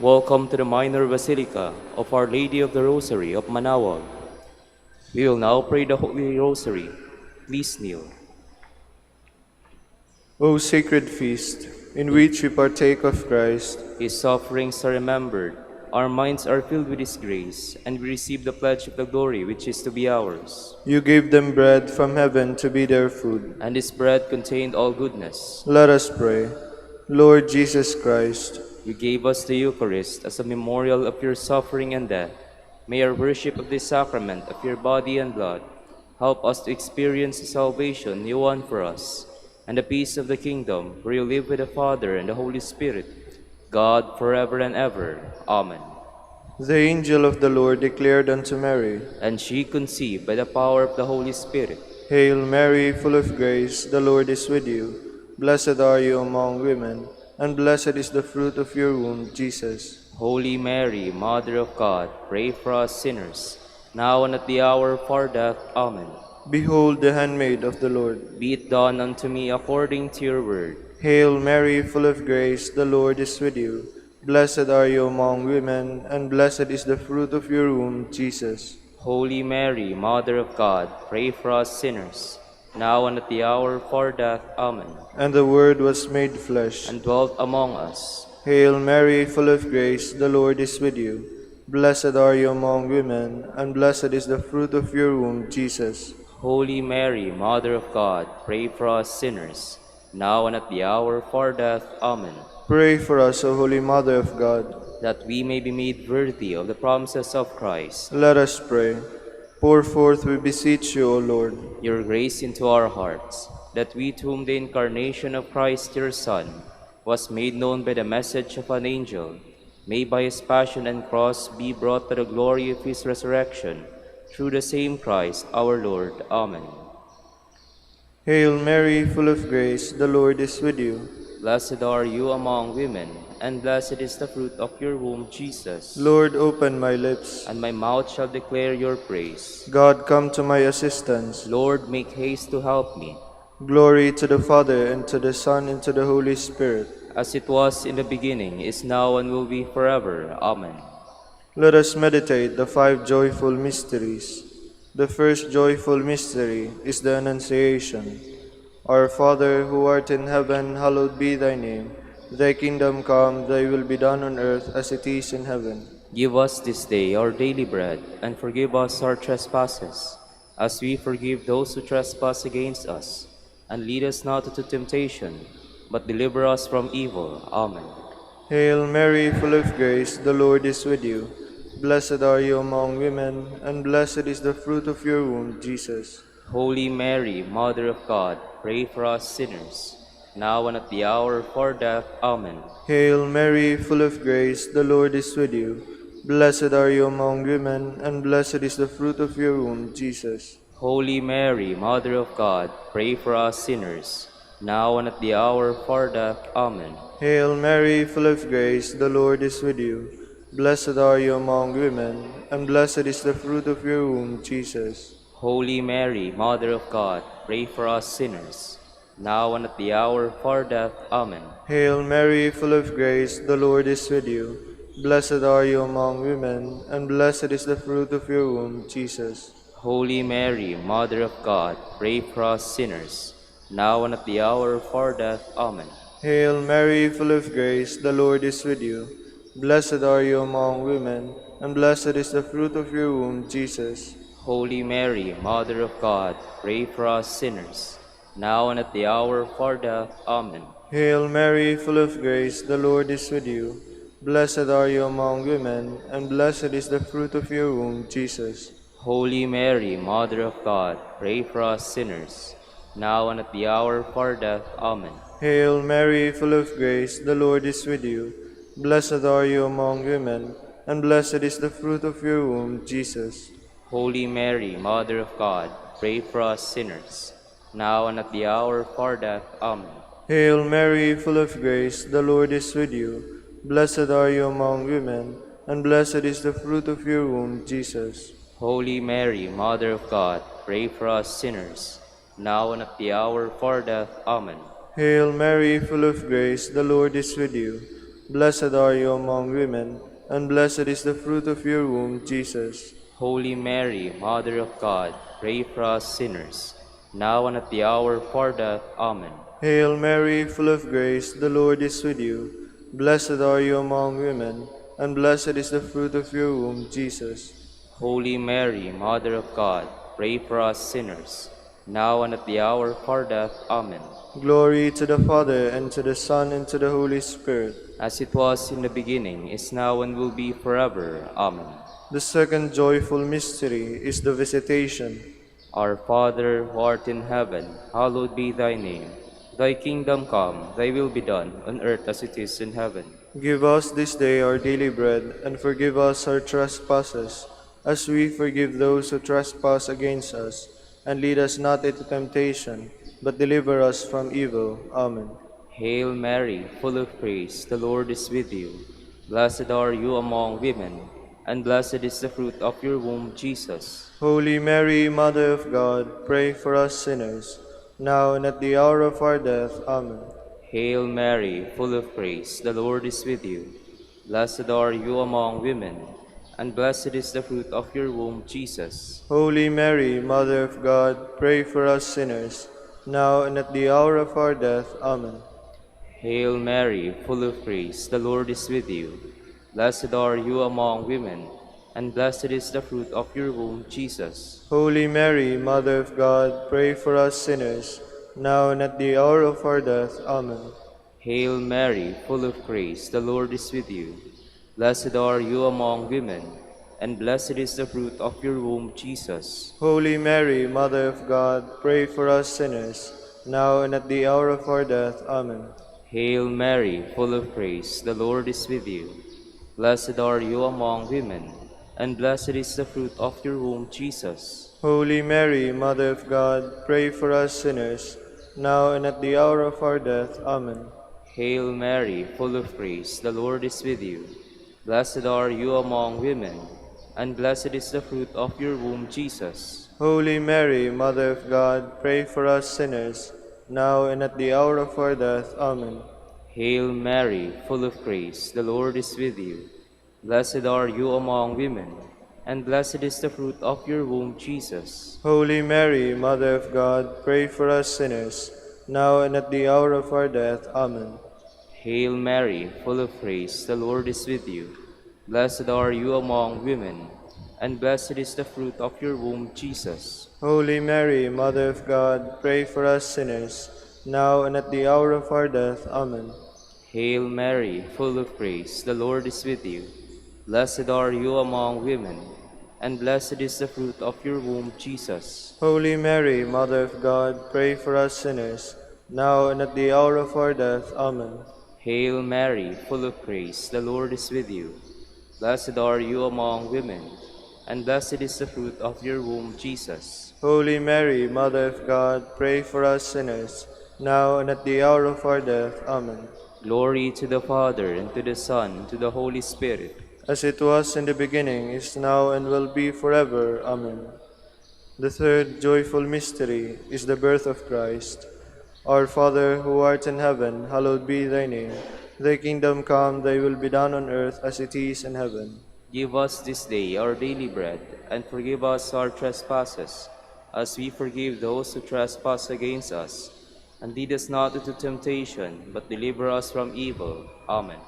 Welcome to the minor Basilica of Our Lady of the Rosary of Manaoag. We will now pray the Holy Rosary. Please kneel. O sacred feast, in which we partake of Christ, His sufferings are remembered, our minds are filled with His grace, and we receive the pledge of the glory which is to be ours. you gave them bread from heaven to be their food. And this bread contained all goodness. Let us pray. Lord Jesus Christ, You gave us the Eucharist as a memorial of your suffering and death. May our worship of this sacrament of your body and blood help us to experience the salvation you won for us, and the peace of the kingdom where you live with the Father and the Holy Spirit, God forever and ever. Amen. the angel of the Lord declared unto Mary, And she conceived by the power of the Holy Spirit. Hail Mary, full of grace, the Lord is with you. Blessed are you among women, and blessed is the fruit of your womb, Jesus. Holy Mary, Mother of God, pray for us sinners, now and at the hour of our death. Amen. Behold the handmaid of the Lord. Be it done unto me according to your word. Hail Mary, full of grace, the Lord is with you. Blessed are you among women, and blessed is the fruit of your womb, Jesus. Holy Mary, Mother of God, pray for us sinners, now and at the hour of our death. Amen. And the Word was made flesh, And dwelt among us. Hail Mary, full of grace, the Lord is with you. Blessed are you among women, and blessed is the fruit of your womb, Jesus. Holy Mary, Mother of God, pray for us sinners, now and at the hour of our death. Amen. Pray for us, O Holy Mother of God, That we may be made worthy of the promises of Christ. let us pray. Pour forth, we beseech you, O Lord, Your grace into our hearts, that we to whom the incarnation of Christ your Son was made known by the message of an angel, may by his passion and cross be brought to the glory of his resurrection, through the same Christ our Lord. Amen. Hail Mary, full of grace, the Lord is with you. Blessed are you among women, and blessed is the fruit of your womb, Jesus. Lord, open my lips. And my mouth shall declare your praise. God, come to my assistance. Lord, make haste to help me. Glory to the Father, and to the Son, and to the Holy Spirit. As it was in the beginning, is now, and will be forever. Amen. Let us meditate the 5 joyful mysteries. The first joyful mystery is the Annunciation. Our Father, who art in heaven, hallowed be thy name. Thy kingdom come, thy will be done on earth as it is in heaven. Give us this day our daily bread, and forgive us our trespasses, as we forgive those who trespass against us. And lead us not into temptation, but deliver us from evil. Amen. Hail Mary, full of grace, the Lord is with you. Blessed are you among women, and blessed is the fruit of your womb, Jesus. Holy Mary, Mother of God, pray for us sinners, now and at the hour of our death. Amen. Hail Mary, full of grace, the Lord is with you. Blessed are you among women, and blessed is the fruit of your womb, Jesus. Holy Mary, Mother of God, pray for us sinners, now and at the hour of our death. Amen. Hail Mary, full of grace, the Lord is with you. Blessed are you among women, and blessed is the fruit of your womb, Jesus. Holy Mary, Mother of God, pray for us sinners, now and at the hour of our death. Amen. Hail Mary, full of grace, the Lord is with you. Blessed are you among women, and blessed is the fruit of your womb, Jesus. Holy Mary, Mother of God, pray for us sinners, now and at the hour of our death. Amen. Hail Mary, full of grace, the Lord is with you. Blessed are you among women, and blessed is the fruit of your womb, Jesus. Holy Mary, Mother of God, pray for us sinners, now and at the hour of our death. Amen. Hail Mary, full of grace, the Lord is with you. Blessed are you among women, and blessed is the fruit of your womb, Jesus. Holy Mary, Mother of God, pray for us sinners, now and at the hour of our death. Amen. Hail Mary, full of grace, the Lord is with you. Blessed are you among women, and blessed is the fruit of your womb, Jesus. Holy Mary, Mother of God, pray for us sinners, now and at the hour of our death. Amen. Hail Mary, full of grace, the Lord is with you. Blessed are you among women, and blessed is the fruit of your womb, Jesus. Holy Mary, Mother of God, pray for us sinners, now and at the hour of our death. Amen. Hail Mary, full of grace, the Lord is with you. Blessed are you among women, and blessed is the fruit of your womb, Jesus. Holy Mary, Mother of God, pray for us sinners, now and at the hour of our death. Amen. Hail Mary, full of grace, the Lord is with you. Blessed are you among women, and blessed is the fruit of your womb, Jesus. Holy Mary, Mother of God, pray for us sinners, now and at the hour of our death. Amen. Glory to the Father, and to the Son, and to the Holy Spirit. As it was in the beginning, is now, and will be forever. Amen. The second joyful mystery is the Visitation. Our Father, who art in heaven, hallowed be thy name. Thy kingdom come, thy will be done, on earth as it is in heaven. Give us this day our daily bread, and forgive us our trespasses, as we forgive those who trespass against us. And lead us not into temptation, but deliver us from evil. Amen. Hail Mary, full of grace, the Lord is with you. Blessed are you among women, and blessed is the fruit of your womb, Jesus. Holy Mary, Mother of God, pray for us sinners, now and at the hour of our death. Amen. Hail Mary, full of grace, the Lord is with you. Blessed are you among women, and blessed is the fruit of your womb, Jesus. Holy Mary, Mother of God, pray for us sinners, now and at the hour of our death. Amen. Hail Mary, full of grace, the Lord is with you. Blessed are you among women, and blessed is the fruit of your womb, Jesus. Holy Mary, Mother of God, pray for us sinners, now and at the hour of our death. Amen. Hail Mary, full of grace, the Lord is with you. Blessed are you among women, and blessed is the fruit of your womb, Jesus. Holy Mary, Mother of God, pray for us sinners, now and at the hour of our death. Amen. Hail Mary, full of grace, the Lord is with you. Blessed are you among women, and blessed is the fruit of your womb, Jesus. Holy Mary, Mother of God, pray for us sinners, now and at the hour of our death. Amen. Hail Mary, full of grace, the Lord is with you. Blessed are you among women, and blessed is the fruit of your womb, Jesus. Holy Mary, Mother of God, pray for us sinners, now and at the hour of our death. Amen. Hail Mary, full of grace, the Lord is with you. Blessed are you among women, and blessed is the fruit of your womb, Jesus. Holy Mary, Mother of God, pray for us sinners, now and at the hour of our death. Amen. Hail Mary, full of grace, the Lord is with you. Blessed are you among women, and blessed is the fruit of your womb, Jesus. Holy Mary, Mother of God, pray for us sinners, now and at the hour of our death. Amen. Hail Mary, full of grace, the Lord is with you. Blessed are you among women, and blessed is the fruit of your womb, Jesus. Holy Mary, Mother of God, pray for us sinners, now and at the hour of our death. Amen. Hail Mary, full of grace, the Lord is with you. Blessed are you among women, and blessed is the fruit of your womb, Jesus. Holy Mary, Mother of God, pray for us sinners, now and at the hour of our death. Amen. Glory to the Father, and to the Son, and to the Holy Spirit. As it was in the beginning, is now, and will be forever. Amen. The third joyful mystery is the birth of Christ. Our Father, who art in heaven, hallowed be thy name. Thy kingdom come, thy will be done on earth as it is in heaven. Give us this day our daily bread, and forgive us our trespasses, as we forgive those who trespass against us. And lead us not into temptation, but deliver us from evil. Amen.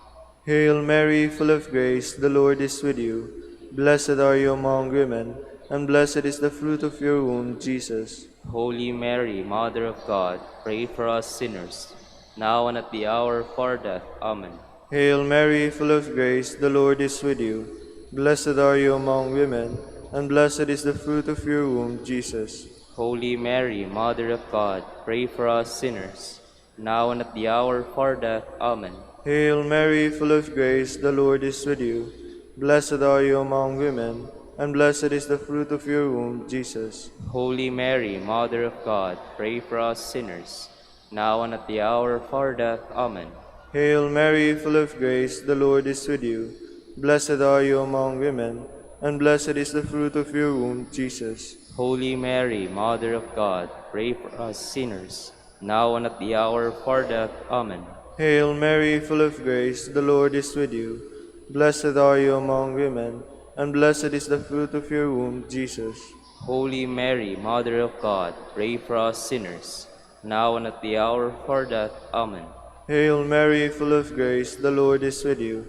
Hail Mary, full of grace, the Lord is with you. Blessed are you among women, and blessed is the fruit of your womb, Jesus. Holy Mary, Mother of God, pray for us sinners, now and at the hour of our death. Amen. Hail Mary, full of grace, the Lord is with you. Blessed are you among women, and blessed is the fruit of your womb, Jesus. Holy Mary, Mother of God, pray for us sinners, now and at the hour of our death. Amen. Hail Mary, full of grace, the Lord is with you. Blessed are you among women, and blessed is the fruit of your womb, Jesus. Holy Mary, Mother of God, pray for us sinners, now and at the hour of our death. Amen. Hail Mary, full of grace, the Lord is with you. Blessed are you among women, and blessed is the fruit of your womb, Jesus. Holy Mary, Mother of God, pray for us sinners, now and at the hour of our death. Amen. Hail Mary, full of grace, the Lord is with you. Blessed are you among women, and blessed is the fruit of your womb, Jesus. Holy Mary, Mother of God, pray for us sinners, now and at the hour of our death. Amen. Hail Mary, full of grace, the Lord is with you.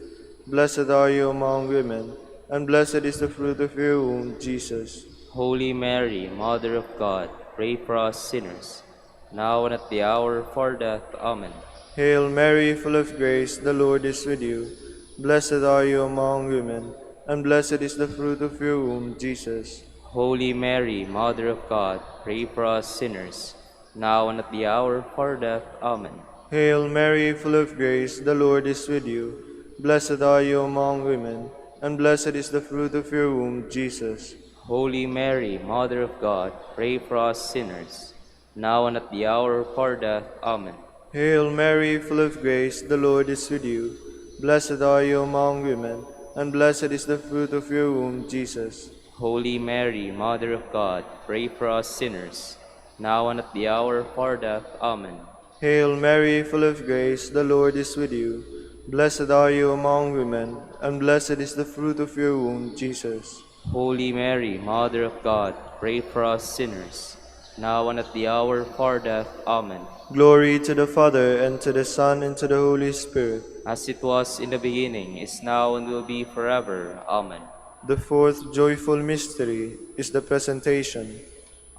Blessed are you among women, and blessed is the fruit of your womb, Jesus. Holy Mary, Mother of God, pray for us sinners, now and at the hour of our death. Amen. Hail Mary, full of grace, the Lord is with you. Blessed are you among women, and blessed is the fruit of your womb, Jesus. Holy Mary, Mother of God, pray for us sinners, now and at the hour of our death. Amen. Hail Mary, full of grace, the Lord is with you. Blessed are you among women, and blessed is the fruit of your womb, Jesus. Holy Mary, Mother of God, pray for us sinners, now and at the hour of our death. Amen. Hail Mary, full of grace, the Lord is with you. Blessed are you among women, and blessed is the fruit of your womb, Jesus. Holy Mary, Mother of God, pray for us sinners, now and at the hour of our death. Amen. Hail Mary, full of grace, the Lord is with you. Blessed are you among women, and blessed is the fruit of your womb, Jesus. Holy Mary, Mother of God, pray for us sinners, now and at the hour of our death. Amen. Glory to the Father, and to the Son, and to the Holy Spirit. As it was in the beginning, is now, and will be forever. Amen. The fourth joyful mystery is the presentation.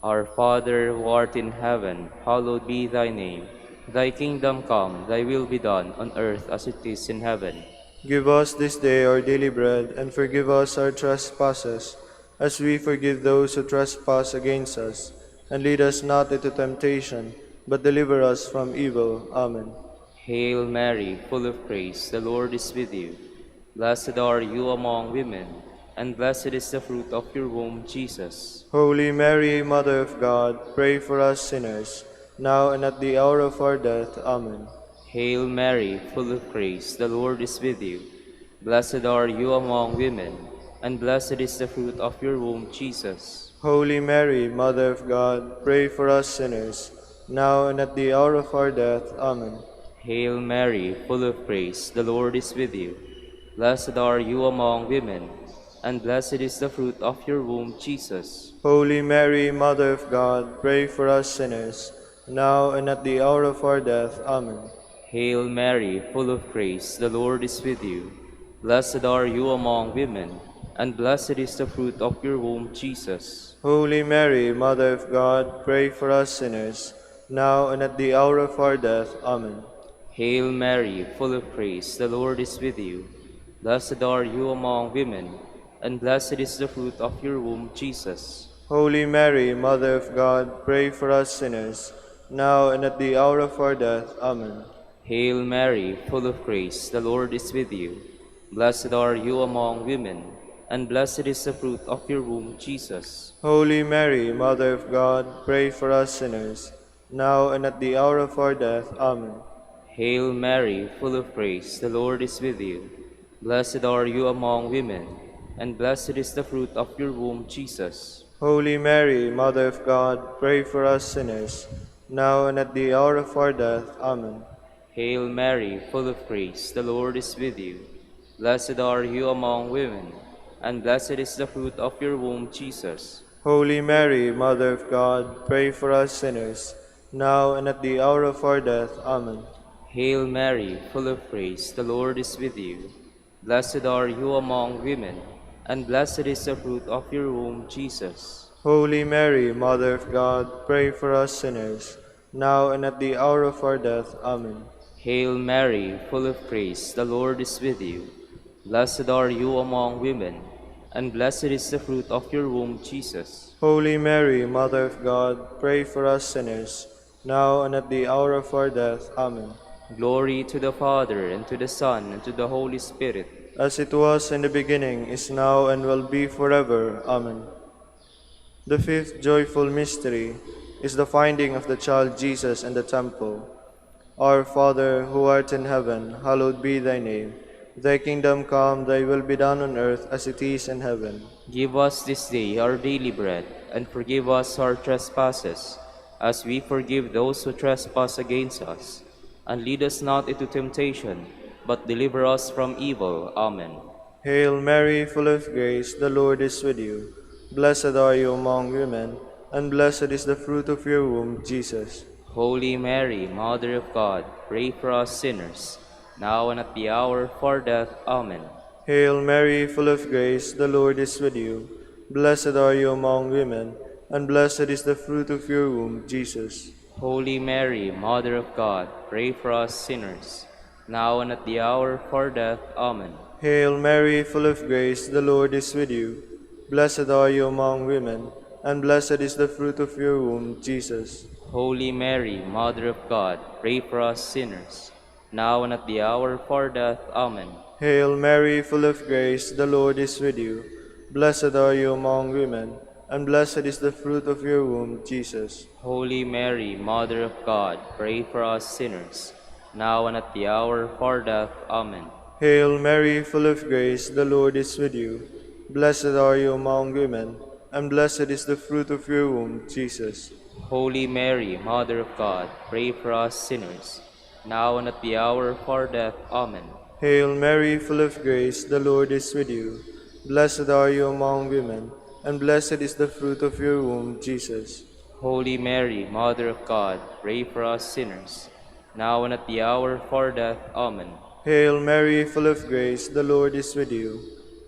Our Father, who art in heaven, hallowed be thy name. Thy kingdom come, thy will be done, on earth as it is in heaven. Give us this day our daily bread, and forgive us our trespasses, as we forgive those who trespass against us. And lead us not into temptation, but deliver us from evil. Amen. Hail Mary, full of grace, the Lord is with you. Blessed are you among women, and blessed is the fruit of your womb, Jesus. Holy Mary, Mother of God, pray for us sinners, now and at the hour of our death. Amen. Hail Mary, full of grace, the Lord is with you. Blessed are you among women, and blessed is the fruit of your womb, Jesus. Holy Mary, Mother of God, pray for us sinners, now and at the hour of our death. Amen. Hail Mary, full of grace, the Lord is with you. Blessed are you among women, and blessed is the fruit of your womb, Jesus. Holy Mary, Mother of God, pray for us sinners, now and at the hour of our death. Amen. Hail Mary, full of grace, the Lord is with you. Blessed are you among women, and blessed is the fruit of your womb, Jesus. Holy Mary, Mother of God, pray for us sinners, now and at the hour of our death. Amen. Hail Mary, full of grace, the Lord is with you. Blessed are you among women, and blessed is the fruit of your womb, Jesus. Holy Mary, Mother of God, pray for us sinners, now and at the hour of our death. Amen. Hail Mary, full of grace, the Lord is with you. Blessed are you among women, and blessed is the fruit of your womb, Jesus. Holy Mary, Mother of God, pray for us sinners, now and at the hour of our death. Amen. Hail Mary, full of grace, the Lord is with you. Blessed are you among women, and blessed is the fruit of your womb, Jesus. Holy Mary, Mother of God, pray for us sinners, now and at the hour of our death. Amen. Hail Mary, full of grace, the Lord is with you. Blessed are you among women, and blessed is the fruit of your womb, Jesus. Holy Mary, Mother of God, pray for us sinners, now and at the hour of our death. Amen. Hail Mary, full of grace, the Lord is with you. Blessed are you among women, and blessed is the fruit of your womb, Jesus. Holy Mary, Mother of God, pray for us sinners, now and at the hour of our death. Amen. Hail Mary, full of grace, the Lord is with you. Blessed are you among women, and blessed is the fruit of your womb, Jesus. Holy Mary, Mother of God, pray for us sinners, now and at the hour of our death. Amen. Glory to the Father, and to the Son, and to the Holy Spirit. As it was in the beginning, is now, and will be forever. Amen. The fifth joyful mystery is the finding of the child Jesus in the temple. Our Father, who art in heaven, hallowed be thy name. Thy kingdom come, thy will be done on earth as it is in heaven. Give us this day our daily bread, and forgive us our trespasses, as we forgive those who trespass against us. And lead us not into temptation, but deliver us from evil. Amen. Hail Mary, full of grace, the Lord is with you. Blessed are you among women, and blessed is the fruit of your womb, Jesus. Holy Mary, Mother of God, pray for us sinners, now and at the hour of our death. Amen. Hail Mary, full of grace, the Lord is with you. Blessed are you among women, and blessed is the fruit of your womb, Jesus. Holy Mary, Mother of God, pray for us sinners, now and at the hour of our death. Amen. Hail Mary, full of grace, the Lord is with you. Blessed are you among women, and blessed is the fruit of your womb, Jesus. Holy Mary, Mother of God, pray for us sinners, now and at the hour of our death. Amen. Hail Mary, full of grace, the Lord is with you. Blessed are you among women, and blessed is the fruit of your womb, Jesus. Holy Mary, Mother of God, pray for us sinners, now and at the hour of our death. Amen. Hail Mary, full of grace, the Lord is with you. Blessed are you among women, and blessed is the fruit of your womb, Jesus. Holy Mary, Mother of God, pray for us sinners, now and at the hour of our death. Amen. Hail Mary, full of grace, the Lord is with you. Blessed are you among women, and blessed is the fruit of your womb, Jesus. Holy Mary, Mother of God, pray for us sinners, now and at the hour of our death. Amen. Hail Mary, full of grace, the Lord is with you.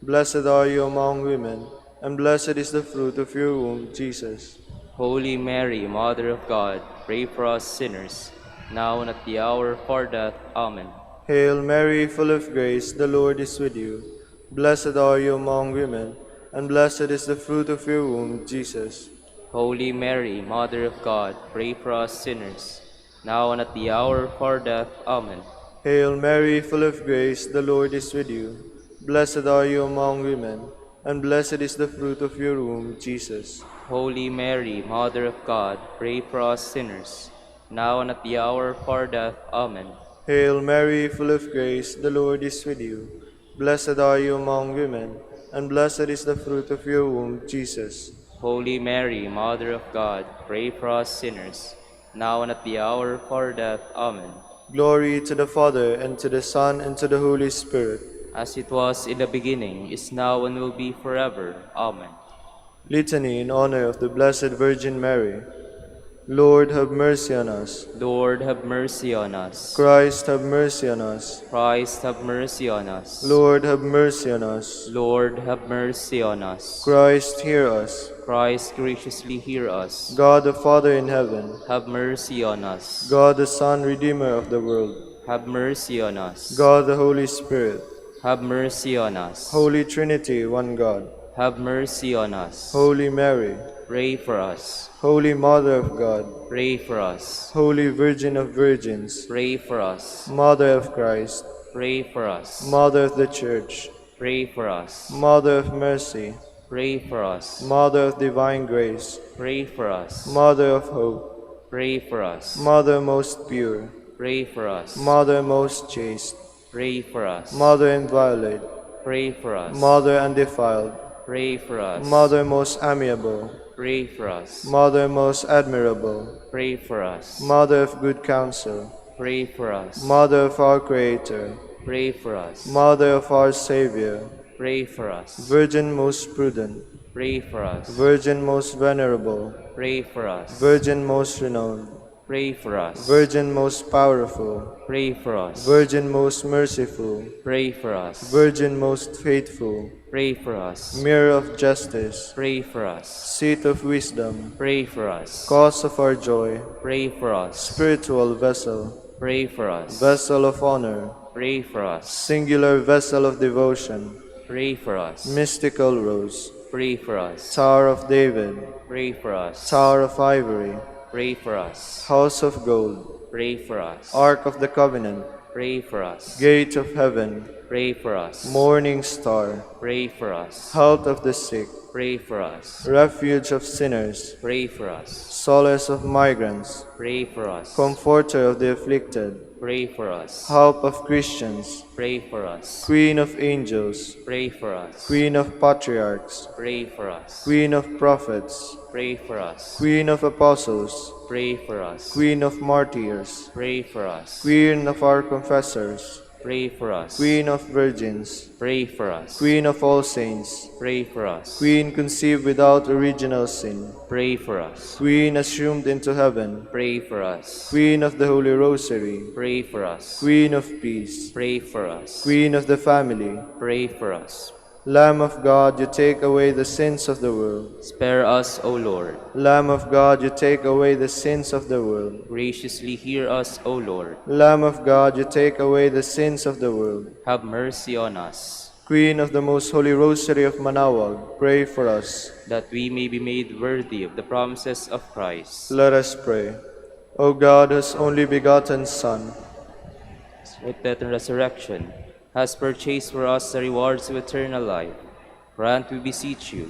Blessed are you among women, and blessed is the fruit of your womb, Jesus. Holy Mary, Mother of God, pray for us sinners, now and at the hour of our death. Amen. Hail Mary, full of grace, the Lord is with you. Blessed are you among women, and blessed is the fruit of your womb, Jesus. Holy Mary, Mother of God, pray for us sinners, now and at the hour of our death. Amen. Hail Mary, full of grace, the Lord is with you. Blessed are you among women, and blessed is the fruit of your womb, Jesus. Holy Mary, Mother of God, pray for us sinners, now and at the hour of our death. Amen. Hail Mary, full of grace, the Lord is with you. Blessed are you among women, and blessed is the fruit of your womb, Jesus. Holy Mary, Mother of God, pray for us sinners, now and at the hour of our death. Amen. Glory to the Father, and to the Son, and to the Holy Spirit. As it was in the beginning, is now, and will be forever. Amen. Litany in honor of the Blessed Virgin Mary. Lord, have mercy on us. Lord, have mercy on us. Christ, have mercy on us. Christ, have mercy on us. Lord, have mercy on us. Lord, have mercy on us. Christ, hear us. Christ, graciously hear us. God the Father in heaven, Have mercy on us. God the Son, Redeemer of the world, Have mercy on us. God the Holy Spirit, Have mercy on us. Holy Trinity, one God, Have mercy on us. Holy Mary, Pray for us. Holy Mother of God, Pray for us. Holy Virgin of Virgins, Pray for us. Mother of Christ, Pray for us. Mother of the Church, Pray for us. Mother of Mercy, Pray for us. Mother of Divine Grace, Pray for us. Mother of Hope, Pray for us. Mother most pure, Pray for us. Mother most chaste, Pray for us. Mother inviolate, Pray for us. Mother undefiled, Pray for us. Mother most amiable, Pray for us. Mother most admirable, Pray for us. Mother of good counsel, Pray for us. Mother of our Creator, Pray for us. Mother of our Savior, Pray for us. Virgin most prudent, Pray for us. Virgin most venerable, Pray for us. Virgin most renowned, Pray for us. Virgin most powerful, Pray for us. Virgin most merciful, Pray for us. Virgin most faithful, Pray for us. Mirror of justice, Pray for us. Seat of wisdom, Pray for us. Cause of our joy, Pray for us. Spiritual vessel, Pray for us. Vessel of honor, Pray for us. Singular vessel of devotion, Pray for us. Mystical rose, Pray for us. Tower of David, Pray for us. Tower of ivory, Pray for us. House of gold, Pray for us. Ark of the covenant, Pray for us. Gate of heaven, Pray for us. Morning star, Pray for us. Health of the sick, Pray for us. Refuge of sinners, Pray for us. Solace of migrants, Pray for us. Comforter of the afflicted, Pray for us. Help of Christians, Pray for us. Queen of angels, Pray for us. Queen of patriarchs, Pray for us. Queen of prophets, Pray for us. Queen of apostles, Pray for us. Queen of martyrs, Pray for us. Queen of our confessors, Pray for us. Queen of virgins, Pray for us. Queen of all saints, Pray for us. Queen conceived without original sin, Pray for us. Queen assumed into heaven, Pray for us. Queen of the Holy Rosary, Pray for us. Queen of peace, Pray for us. Queen of the family, Pray for us. Lamb of God, you take away the sins of the world. Spare us, O Lord. Lamb of God, you take away the sins of the world. Graciously hear us, O Lord. Lamb of God, you take away the sins of the world. Have mercy on us, Queen of the Most Holy Rosary of Manaoag, pray for us. that we may be made worthy of the promises of Christ. Let us pray. O God, whose only begotten Son, With death and resurrection, has purchased for us the rewards of eternal life, grant, we beseech you,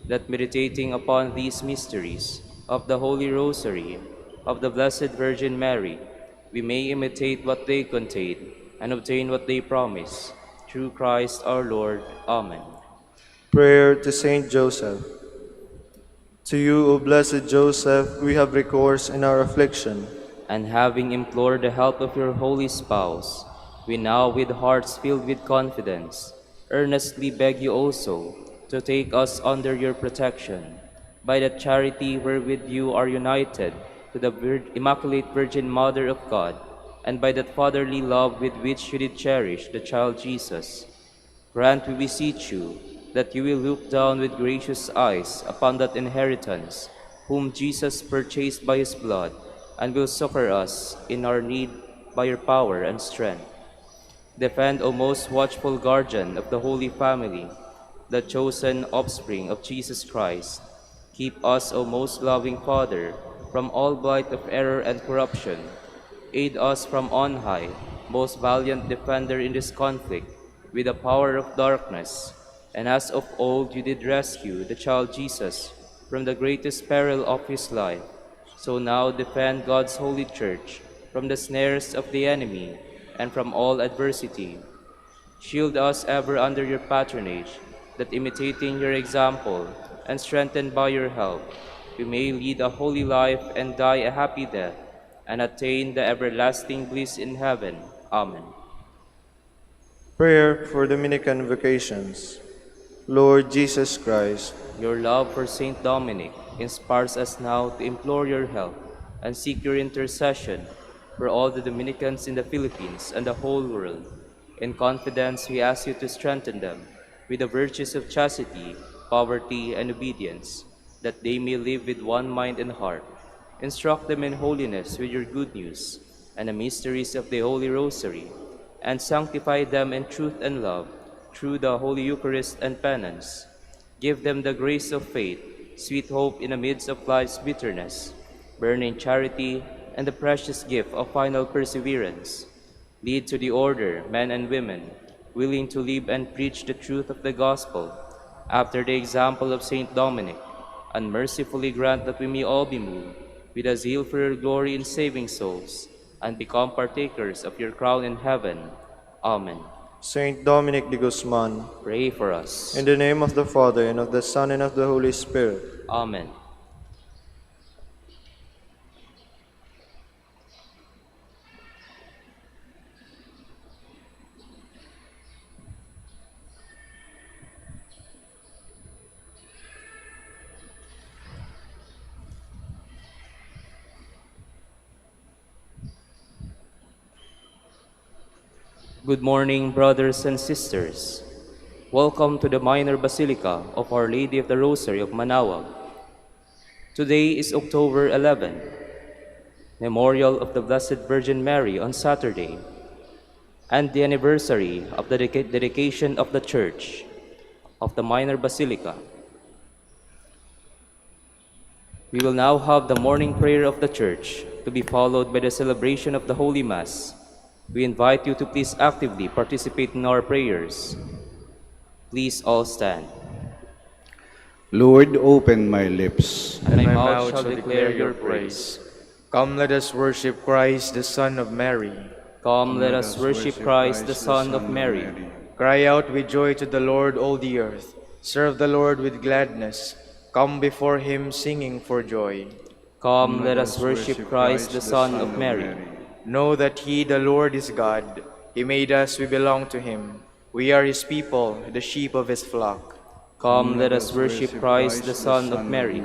that meditating upon these mysteries of the Holy Rosary of the Blessed Virgin Mary, we may imitate what they contain and obtain what they promise. Through Christ our Lord. Amen. prayer to Saint Joseph. To you, O blessed Joseph, we have recourse in our affliction. And having implored the help of your holy spouse, we now, with hearts filled with confidence, earnestly beg you also to take us under your protection, by the charity wherewith you are united to the Immaculate Virgin Mother of God, and by that fatherly love with which you did cherish the child Jesus. Grant, we beseech you, that you will look down with gracious eyes upon that inheritance, whom Jesus purchased by his blood, and will succor us in our need by your power and strength. Defend, O most watchful guardian of the Holy Family, the chosen offspring of Jesus Christ. Keep us, O most loving Father, from all blight of error and corruption. Aid us from on high, most valiant defender in this conflict, with the power of darkness. And as of old you did rescue the child Jesus from the greatest peril of his life, so now defend God's holy church from the snares of the enemy and from all adversity. Shield us ever under your patronage, that imitating your example and strengthened by your help, we may lead a holy life and die a happy death, and attain the everlasting bliss in heaven. Amen. Prayer for Dominican vocations. Lord Jesus Christ, Your love for Saint Dominic inspires us now to implore your help and seek your intercession for all the Dominicans in the Philippines and the whole world. In confidence, we ask you to strengthen them with the virtues of chastity, poverty, and obedience, that they may live with one mind and heart. Instruct them in holiness with your good news and the mysteries of the Holy Rosary, and sanctify them in truth and love through the Holy Eucharist and penance. Give them the grace of faith, sweet hope in the midst of life's bitterness, burning charity, and the precious gift of final perseverance. Lead to the order men and women, willing to live and preach the truth of the gospel, after the example of Saint Dominic, and mercifully grant that we may all be moved with a zeal for your glory in saving souls, and become partakers of your crown in heaven. Amen. Saint Dominic de Guzman, Pray for us. in the name of the Father, and of the Son, and of the Holy Spirit. Amen. Good morning, brothers and sisters. Welcome to the minor Basilica of Our Lady of the Rosary of Manaoag. Today is October 11, Memorial of the Blessed Virgin Mary on Saturday, and the anniversary of the dedication of the Church of the minor Basilica. We will now have the morning prayer of the Church, to be followed by the celebration of the Holy Mass. We invite you to please actively participate in our prayers. Please all stand. Lord, open my lips, and my mouth shall declare your praise. Come, let us worship Christ, the Son of Mary. Come, let us worship Christ, the Son of Mary. Cry out with joy to the Lord, all the earth. Serve the Lord with gladness. Come before him singing for joy. Come, let us worship Christ, the Son of Mary. Know that he, the Lord, is God. He made us, we belong to him. We are his people, the sheep of his flock. Come, let us worship Christ, the Son of Mary.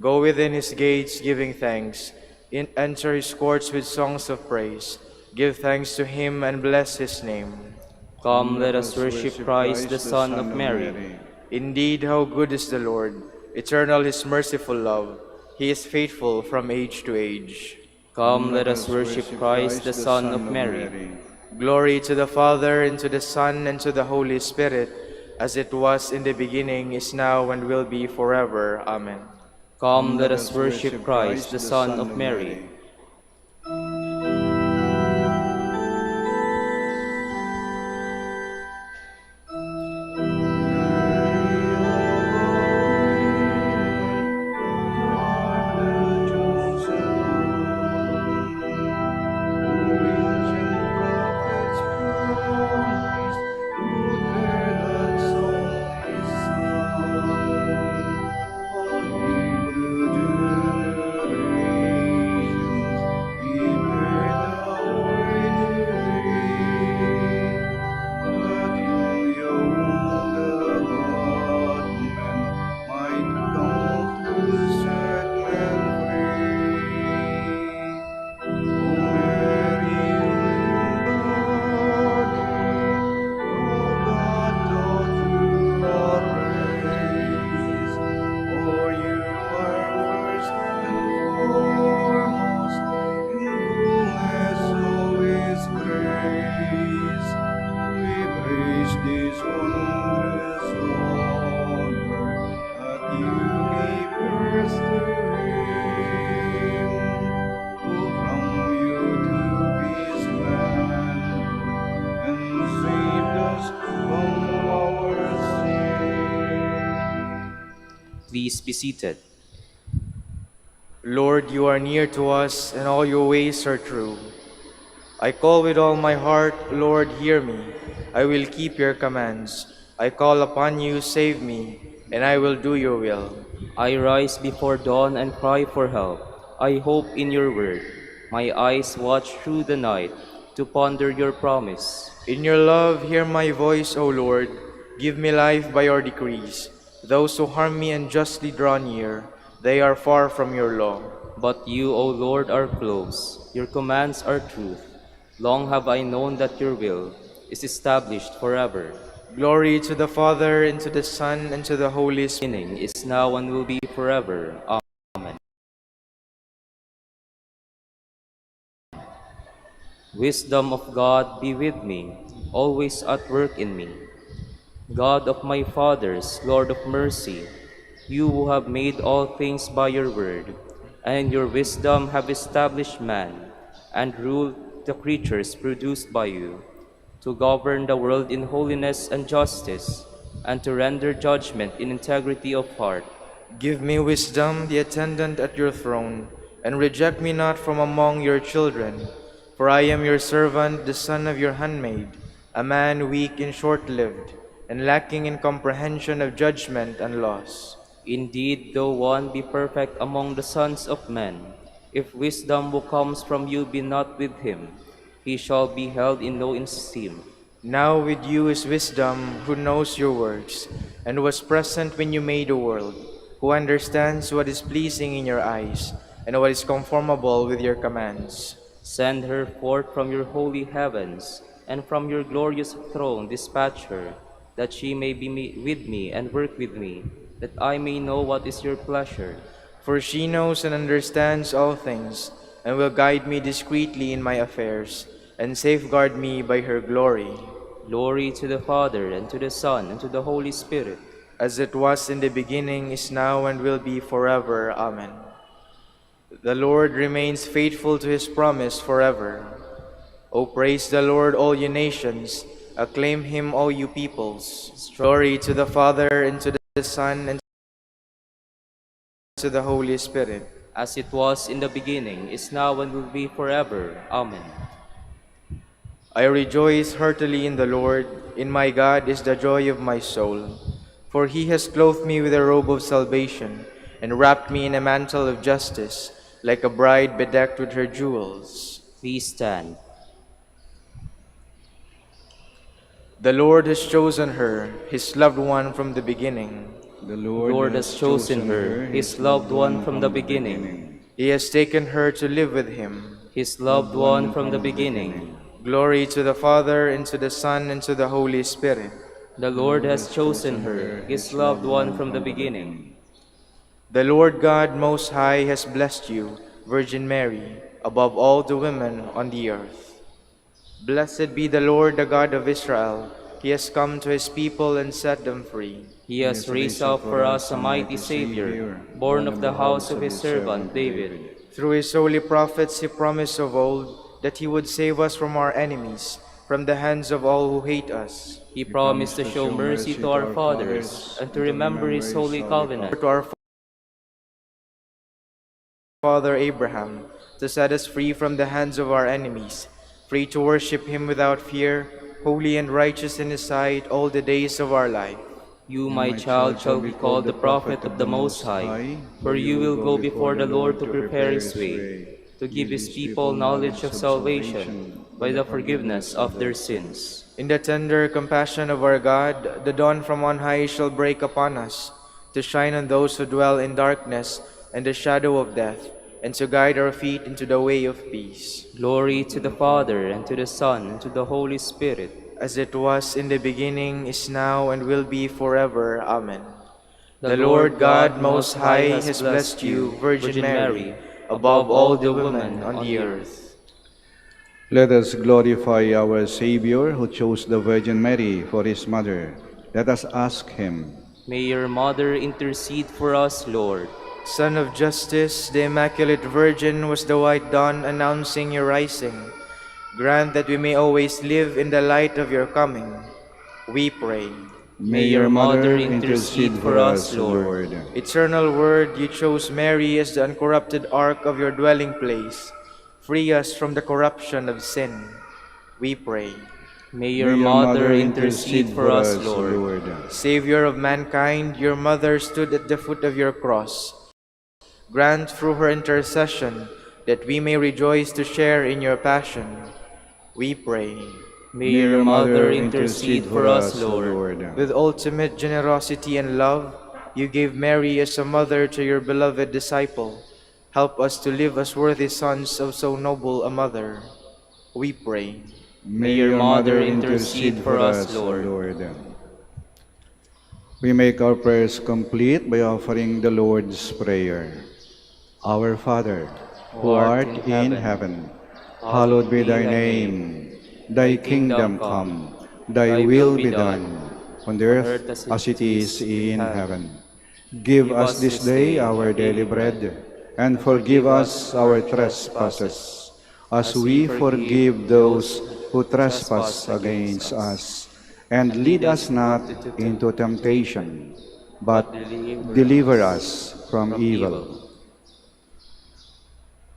Go within his gates, giving thanks. Enter his courts with songs of praise. Give thanks to him and bless his name. Come, let us worship Christ, the Son of Mary. Indeed, how good is the Lord! Eternal his merciful love. He is faithful from age to age. Come, let us worship Christ, the Son of Mary. Glory to the Father, and to the Son, and to the Holy Spirit, as it was in the beginning, is now, and will be forever. Amen. Come, let us worship Christ, the Son of Mary. Please be seated. Lord, you are near to us, and all your ways are true. I call with all my heart, Lord, hear me. I will keep your commands. I call upon you, save me, and I will do your will. I rise before dawn and cry for help. I hope in your word. My eyes watch through the night to ponder your promise. In your love, hear my voice, O Lord. Give me life by your decrees. Those who harm me unjustly draw near. They are far from your law. But you, O Lord, are close. Your commands are truth. Long have I known that your will is established forever. Glory to the Father, and to the Son, and to the Holy Spirit. Beginning is now and will be forever. Amen. Wisdom of God be with me, always at work in me. God of my fathers, Lord of mercy, you who have made all things by your word, and in your wisdom have established man, and ruled the creatures produced by you, to govern the world in holiness and justice, and to render judgment in integrity of heart. Give me wisdom, the attendant at your throne, and reject me not from among your children. For I am your servant, the son of your handmaid, a man weak and short-lived, and lacking in comprehension of judgment and laws. Indeed, though one be perfect among the sons of men, if wisdom who comes from you be not with him, he shall be held in no esteem. Now with you is wisdom, who knows your works, and was present when you made the world, who understands what is pleasing in your eyes, and what is conformable with your commands. Send her forth from your holy heavens, and from your glorious throne dispatch her, that she may be with me and work with me, that I may know what is your pleasure. For she knows and understands all things, and will guide me discreetly in my affairs, and safeguard me by her glory. Glory to the Father, and to the Son, and to the Holy Spirit. As it was in the beginning, is now, and will be forever. Amen. The Lord remains faithful to his promise forever. O praise the Lord, all you nations. Acclaim him, all you peoples. Glory to the Father, and to the Son, and to the Holy Spirit. as it was in the beginning, is now, and will be forever. Amen. I rejoice heartily in the Lord. In my God is the joy of my soul. For he has clothed me with a robe of salvation and wrapped me in a mantle of justice, like a bride bedecked with her jewels. Please stand. The Lord has chosen her, his loved one from the beginning. The The Lord has chosen her, his loved one from the beginning, He has taken her to live with him. his loved one from the beginning. Glory to the Father, and to the Son, and to the Holy Spirit. The Lord has chosen her, his loved one from the beginning. The Lord God Most High has blessed you, Virgin Mary, above all the women on the earth. Blessed be the Lord, the God of Israel. He has come to his people and set them free. He has raised up for us a mighty Savior, born of the house of his servant David. Through his holy prophets he promised of old that he would save us from our enemies, from the hands of all who hate us. He promised to show mercy to our fathers and to remember his holy covenant. To our father Abraham, to set us free from the hands of our enemies, free to worship him without fear, holy and righteous in his sight all the days of our life. You, my child, shall be called the prophet of the Most High, for you will go before the Lord to prepare his way, to give his people knowledge of salvation by the forgiveness of their sins. In the tender compassion of our God, the dawn from on high shall break upon us, to shine on those who dwell in darkness and the shadow of death, and to guide our feet into the way of peace. Glory to the Father, and to the Son, and to the Holy Spirit, as it was in the beginning, is now, and will be forever. Amen. The Lord God Most High has blessed you, Virgin Mary, above all the women on the earth. Let us glorify our Savior, who chose the Virgin Mary for his mother. Let us ask him. May your mother intercede for us, Lord. Son of Justice, the Immaculate Virgin was the white dawn announcing your rising. Grant that we may always live in the light of your coming. We pray. May your mother intercede for us, Lord. Eternal Word, you chose Mary as the uncorrupted ark of your dwelling place. Free us from the corruption of sin. We pray. May your mother intercede for us, Lord. Savior of mankind, your mother stood at the foot of your cross. Grant through her intercession that we may rejoice to share in your passion. We pray. May your mother intercede for us, Lord. With ultimate generosity and love, you gave Mary as a mother to your beloved disciple. Help us to live as worthy sons of so noble a mother. We pray. May your mother intercede for us, Lord. We make our prayers complete by offering the Lord's Prayer. Our Father, who art in heaven, hallowed be thy name. Thy kingdom come, thy will be done, on earth as it is in heaven. Give us this day our daily bread, and forgive us our trespasses, as we forgive those who trespass against us. And lead us not into temptation, but deliver us from evil.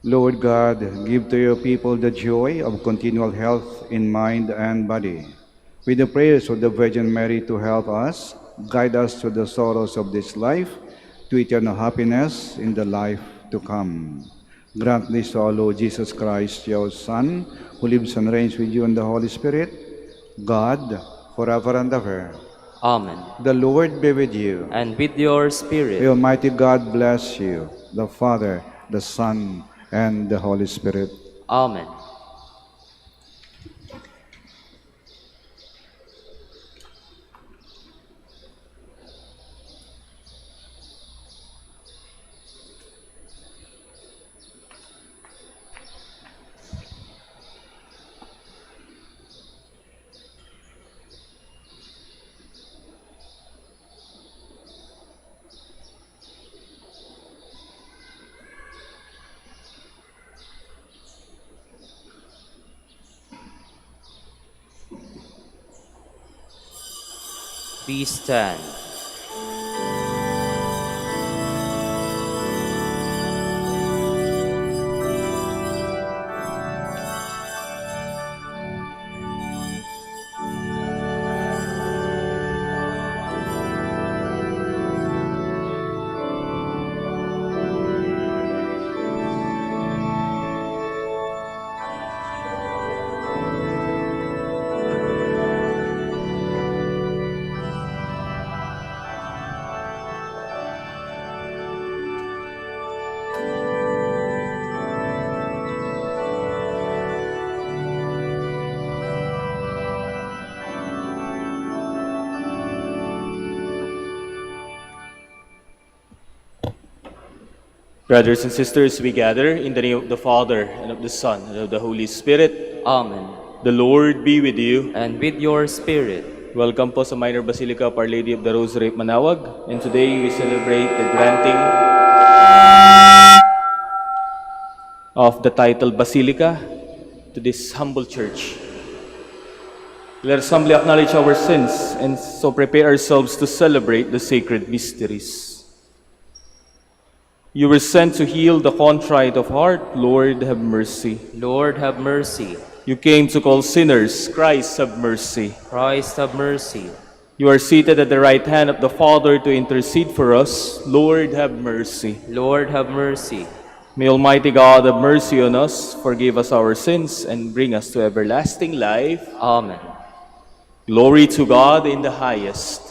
Lord God, give to your people the joy of continual health in mind and body. With the prayers of the Virgin Mary to help us, guide us through the sorrows of this life, to eternal happiness in the life to come. Grant this to our Lord Jesus Christ, your Son, who lives and reigns with you in the Holy Spirit, God, forever and ever. Amen. The Lord be with you. And with your spirit. May Almighty God bless you, the Father, the Son, and the Holy Spirit. Amen. Please stand. Brothers and sisters, we gather in the name of the Father, and of the Son, and of the Holy Spirit. Amen. The Lord be with you. And with your spirit. Welcome po sa Minor Basilica of Our Lady of the Rosary of Manaoag. And today we celebrate the granting of the title Basilica to this humble church. Let us humbly acknowledge our sins and so prepare ourselves to celebrate the sacred mysteries. You were sent to heal the contrite of heart. Lord, have mercy. Lord, have mercy. You came to call sinners. Christ, have mercy. Christ, have mercy. You are seated at the right hand of the Father to intercede for us. Lord, have mercy. Lord, have mercy. May Almighty God have mercy on us, forgive us our sins, and bring us to everlasting life. Amen. Glory to God in the highest.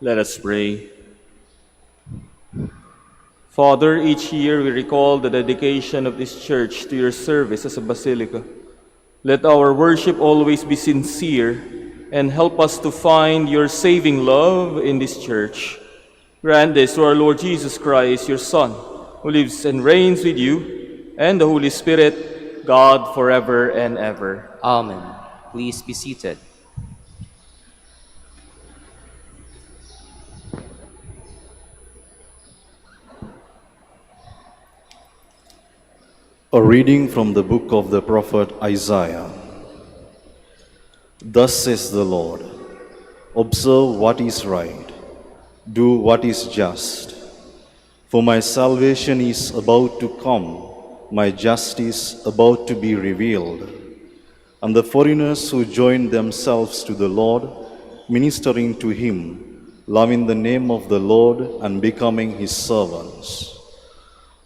Let us pray. Father, each year we recall the dedication of this church to your service as a basilica. Let our worship always be sincere and help us to find your saving love in this church. Grant this to our Lord Jesus Christ, your Son, who lives and reigns with you and the Holy Spirit, God forever and ever. Amen. Please be seated. A reading from the book of the prophet Isaiah. Thus says the Lord, observe what is right, do what is just. For my salvation is about to come, my justice about to be revealed. And the foreigners who join themselves to the Lord, ministering to him, loving the name of the Lord and becoming his servants.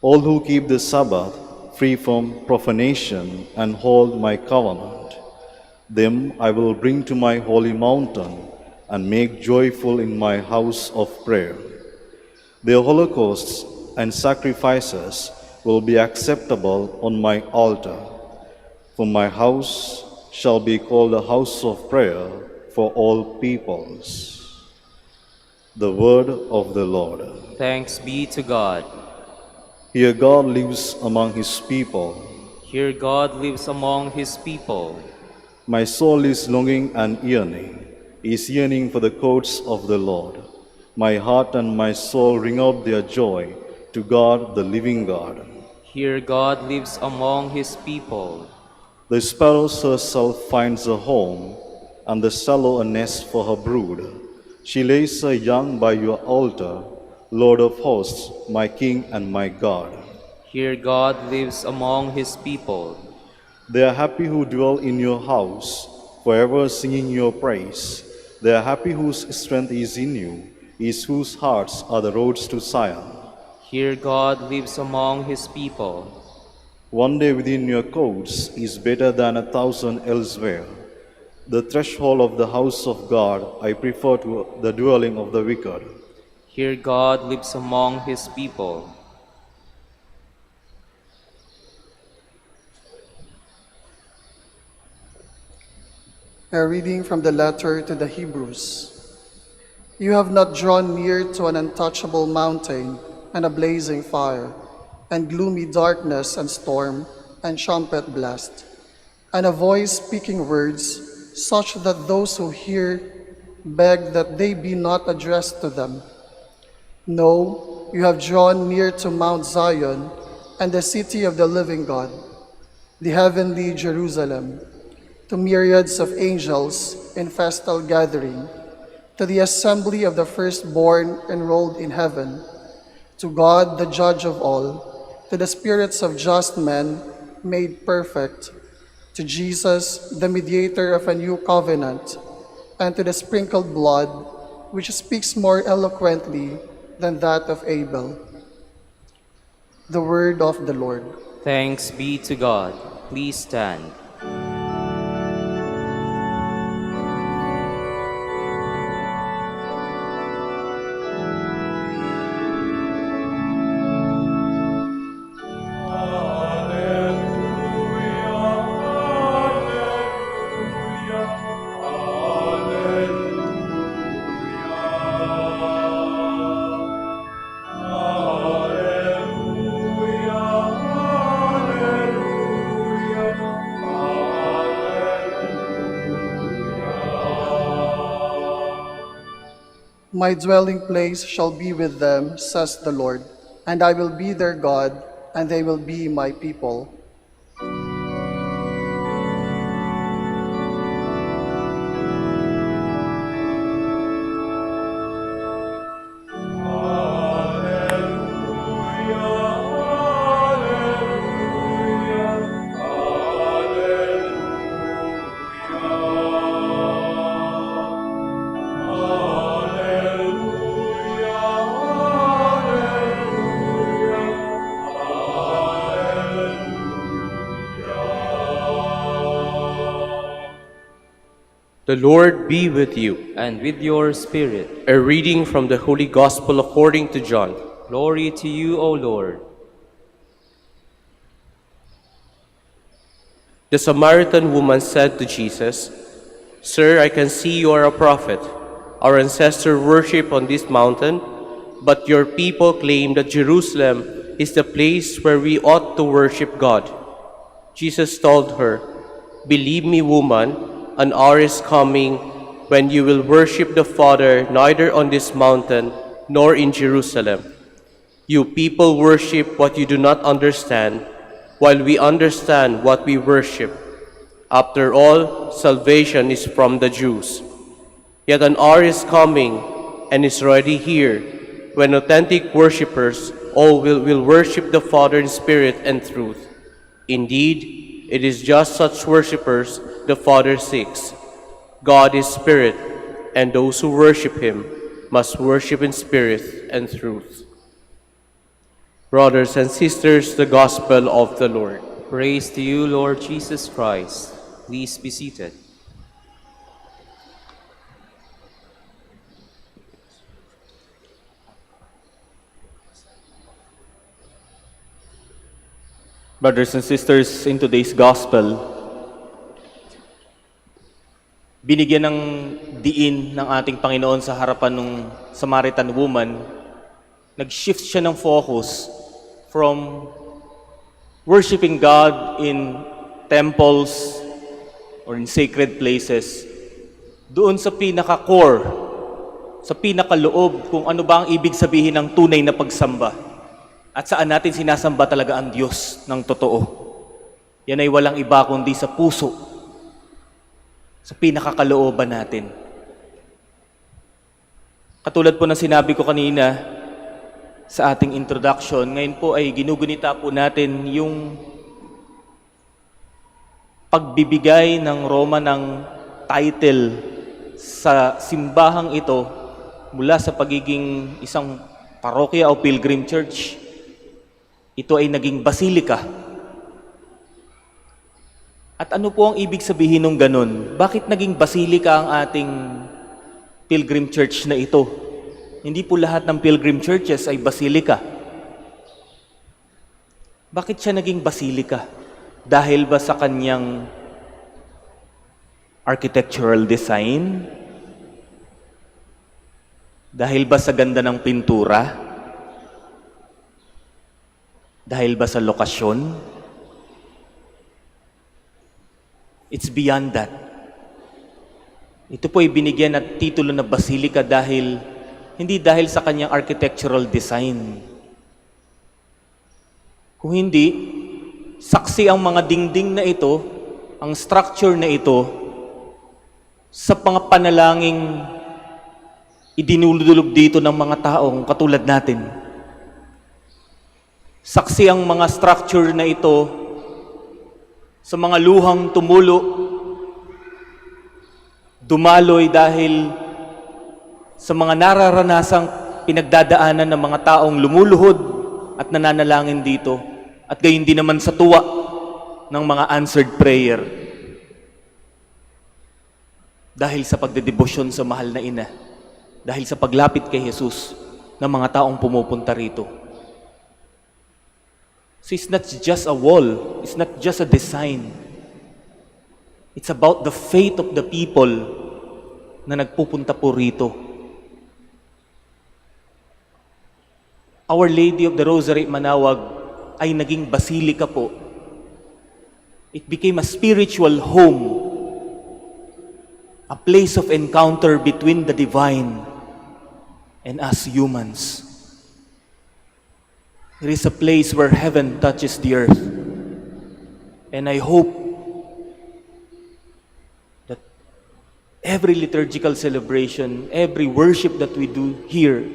All who keep the Sabbath, free from profanation, and hold my covenant, them I will bring to my holy mountain and make joyful in my house of prayer. Their holocausts and sacrifices will be acceptable on my altar, for my house shall be called a house of prayer for all peoples. The word of the Lord. Thanks be to God. Here God lives among his people. Here God lives among his people. My soul is longing and yearning, is yearning for the courts of the Lord. My heart and my soul ring out their joy to God, the living God. Here God lives among his people. The sparrow herself finds a home, and the swallow a nest for her brood. She lays her young by your altar, Lord of hosts, my King and my God. Here God lives among his people. They are happy who dwell in your house, forever singing your praise. They are happy whose strength is in you, whose hearts are the roads to Zion. Here God lives among his people. One day within your courts is better than 1,000 elsewhere. The threshold of the house of God I prefer to the dwelling of the wicked. Here God lives among his people. A reading from the letter to the Hebrews. You have not drawn near to an untouchable mountain and a blazing fire, and gloomy darkness and storm and trumpet blast, and a voice speaking words such that those who hear beg that they be not addressed to them. No, you have drawn near to Mount Zion and the city of the living God, the heavenly Jerusalem, to myriads of angels in festal gathering, to the assembly of the firstborn enrolled in heaven, to God the judge of all, to the spirits of just men made perfect, to Jesus, the mediator of a new covenant, and to the sprinkled blood, which speaks more eloquently than that of Abel. The word of the Lord. Thanks be to God. Please stand. My dwelling place shall be with them, says the Lord, and I will be their God, and they will be my people. The Lord be with you. And with your spirit. A reading from the Holy Gospel according to John. Glory to you, O Lord. The Samaritan woman said to Jesus, "Sir, I can see you are a prophet. Our ancestors worship on this mountain, but your people claim that Jerusalem is the place where we ought to worship God." Jesus told her, "Believe me, woman, an hour is coming when you will worship the Father neither on this mountain nor in Jerusalem. You people worship what you do not understand, while we understand what we worship. After all, salvation is from the Jews. Yet an hour is coming and is already here when authentic worshippers all will worship the Father in spirit and truth. Indeed, it is just such worshippers the Father seeks. God is spirit, and those who worship him must worship in spirit and truth." Brothers and sisters, the Gospel of the Lord. Praise to you, Lord Jesus Christ. Please be seated. Brothers and sisters, in today's Gospel, binigyan ng diin ng ating Panginoon sa harapan ng Samaritan woman, nag-shift siya ng focus from worshiping God in temples or in sacred places, doon sa pinaka-core, sa pinaka-loob kung ano ba ang ibig sabihin ng tunay na pagsamba at saan natin sinasamba talaga ang Diyos ng totoo. Yan ay walang iba kundi sa puso. sa pinakakalooban natin. Katulad po ng sinabi ko kanina sa ating introduction, ngayon po ay ginugunita po natin yung pagbibigay ng Roma ng title sa simbahang ito mula sa pagiging isang parokya o pilgrim church. Ito ay naging Basilica. At ano po ang ibig sabihin ng ganun? Bakit naging Basilica ang ating pilgrim church na ito? Hindi po lahat ng pilgrim churches ay Basilica. Bakit siya naging Basilica? Dahil ba sa kanyang architectural design? Dahil ba sa ganda ng pintura? Dahil ba sa lokasyon? It's beyond that. Ito po ay binigyan at titulo na Basilica hindi dahil sa kanyang architectural design. Kung hindi, saksi ang mga dingding na ito, ang structure na ito, sa mga panalangin idinuludulog dito ng mga taong katulad natin. Saksi ang mga structure na ito sa mga luhang tumulo, dumaloy dahil sa mga nararanasang pinagdadaanan ng mga taong lumuluhod at nananalangin dito, at gayon din naman sa tuwa ng mga answered prayer dahil sa pagdedebosyon sa mahal na ina, dahil sa paglapit kay Jesus ng mga taong pumupunta rito. So it's not just a wall, it's not just a design. It's about the faith of the people na nagpupunta po rito. Our Lady of the Rosary Manaoag ay naging Basilica po. It became a spiritual home, a place of encounter between the divine and us humans. It is a place where heaven touches the earth. And I hope that every liturgical celebration, every worship that we do here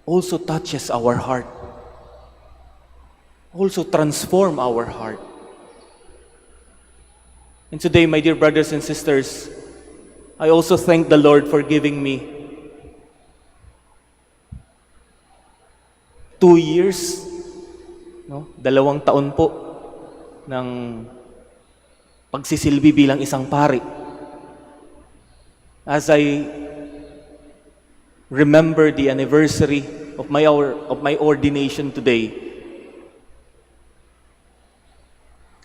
also touches our heart, also transform our heart. And today, my dear brothers and sisters, I also thank the Lord for giving me 2 years, 2 taon po ng pagsisilbi bilang isang pari. As I remember the anniversary of my ordination today,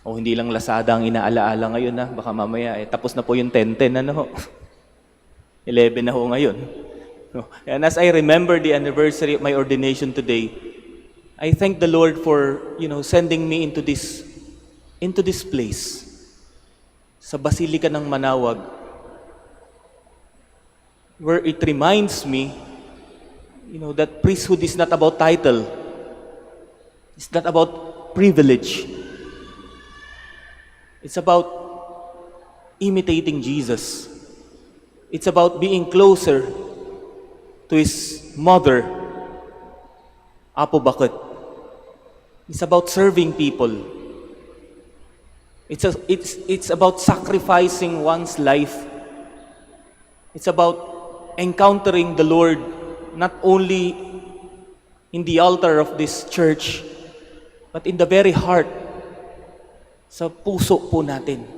hindi lang Lazada ang inaalaala ngayon, baka mamaya tapos na po yung 10-10, 11 na ho ngayon. And as I remember the anniversary of my ordination today, I thank the Lord for, sending me into this place, sa Basilica ng Manaoag, where it reminds me, that priesthood is not about title. It's not about privilege. It's about imitating Jesus. It's about being closer to His mother, Apo Bakit. It's about serving people. It's about sacrificing one's life. It's about encountering the Lord not only in the altar of this church, but in the very heart, sa puso po natin.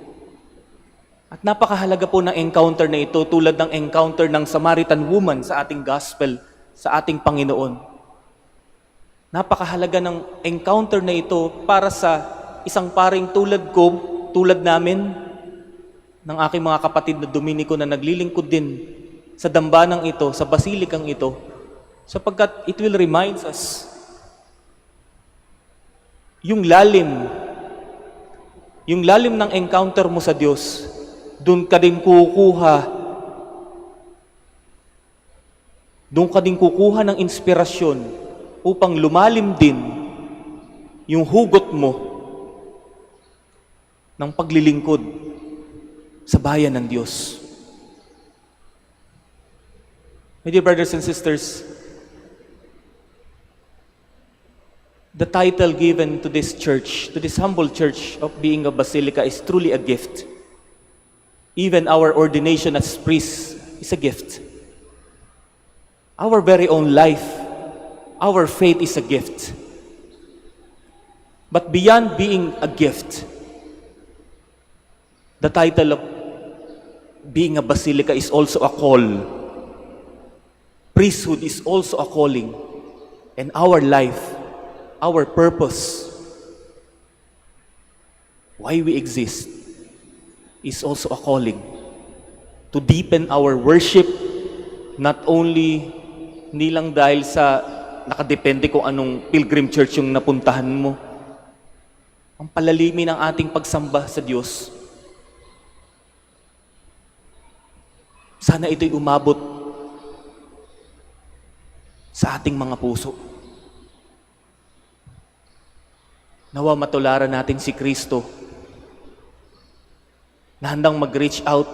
At napakahalaga po ng encounter na ito, tulad ng encounter ng Samaritan woman sa ating gospel, sa ating Panginoon. Napakahalaga ng encounter na ito para sa isang paring tulad ko, tulad namin, ng aking mga kapatid na Dominico na naglilingkod din sa dambanang ito, sa basilikang ito, sapagkat it will remind us yung lalim ng encounter mo sa Diyos, doon ka din kukuha ng inspirasyon upang lumalim din yung hugot mo ng paglilingkod sa bayan ng Diyos. My dear brothers and sisters, the title given to this church, to this humble church of being a basilica, is truly a gift. Even our ordination as priests is a gift. Our very own life, our faith is a gift. But beyond being a gift, the title of being a basilica is also a call. Priesthood is also a calling. And our life, our purpose, why we exist, is also a calling to deepen our worship, not only hindi lang dahil sa nakadepende kung anong pilgrim church yung napuntahan mo, ang palalimin ng ating pagsamba sa Diyos. Sana ito'y umabot sa ating mga puso. Nawa matularan natin si Kristo na handang mag-reach out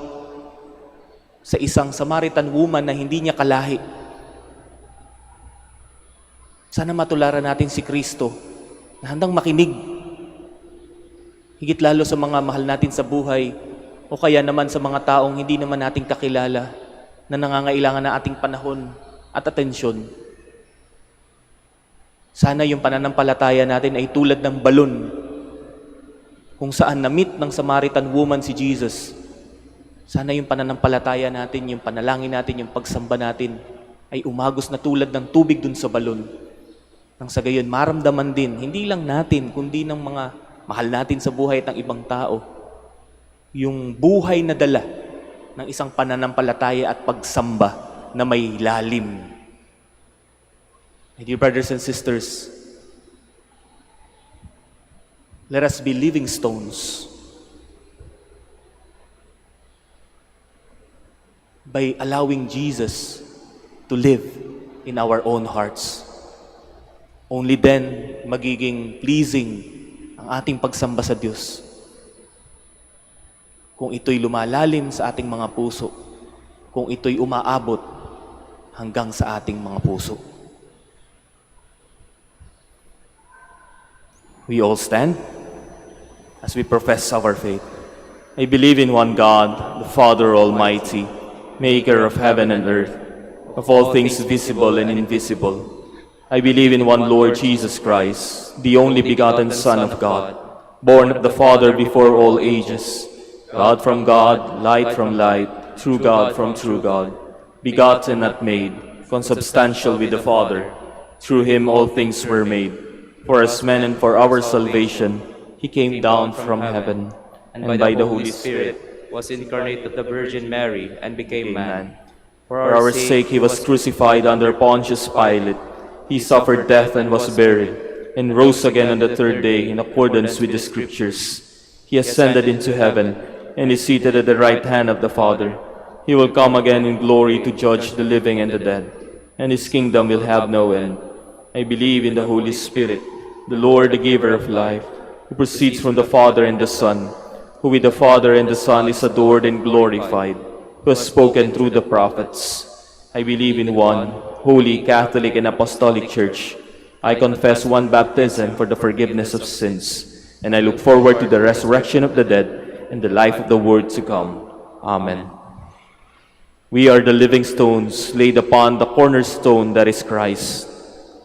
sa isang Samaritan woman na hindi niya kalahi. Sana matularan natin si Kristo na handang makinig, higit lalo sa mga mahal natin sa buhay o kaya naman sa mga taong hindi naman nating kakilala na nangangailangan ng ating panahon at atensyon. Sana yung pananampalataya natin ay tulad ng balon kung saan na-meet ng Samaritan woman si Jesus. Sana yung pananampalataya natin, yung panalangin natin, yung pagsamba natin ay umagos na tulad ng tubig dun sa balon. Nang sa gayon, maramdaman din, hindi lang natin, kundi ng mga mahal natin sa buhay at ng ibang tao, yung buhay na dala ng isang pananampalataya at pagsamba na may lalim. My dear brothers and sisters, let us be living stones by allowing Jesus to live in our own hearts. Only then magiging pleasing ang ating pagsamba sa Diyos. Kung ito'y lumalalim sa ating mga puso, kung ito'y umaabot hanggang sa ating mga puso. We all stand as we profess our faith. I believe in one God, the Father Almighty, maker of heaven and earth, of all things visible and invisible. I believe in one Lord Jesus Christ, the only begotten Son of God, born of the Father before all ages, God from God, light from light, true God from true God, begotten not made, consubstantial with the Father. Through him all things were made. For us men and for our salvation, he came down from heaven, and by the Holy Spirit was incarnate of the Virgin Mary and became man. For our sake he was crucified under Pontius Pilate. He suffered death and was buried, and rose again on the third day in accordance with the Scriptures. He ascended into heaven, and is seated at the right hand of the Father. He will come again in glory to judge the living and the dead, and his kingdom will have no end. I believe in the Holy Spirit, the Lord, the giver of life, who proceeds from the Father and the Son, who with the Father and the Son is adored and glorified, who has spoken through the prophets. I believe in one holy, Catholic, and Apostolic Church. I confess one baptism for the forgiveness of sins, and I look forward to the resurrection of the dead and the life of the world to come. Amen. We are the living stones laid upon the cornerstone that is Christ.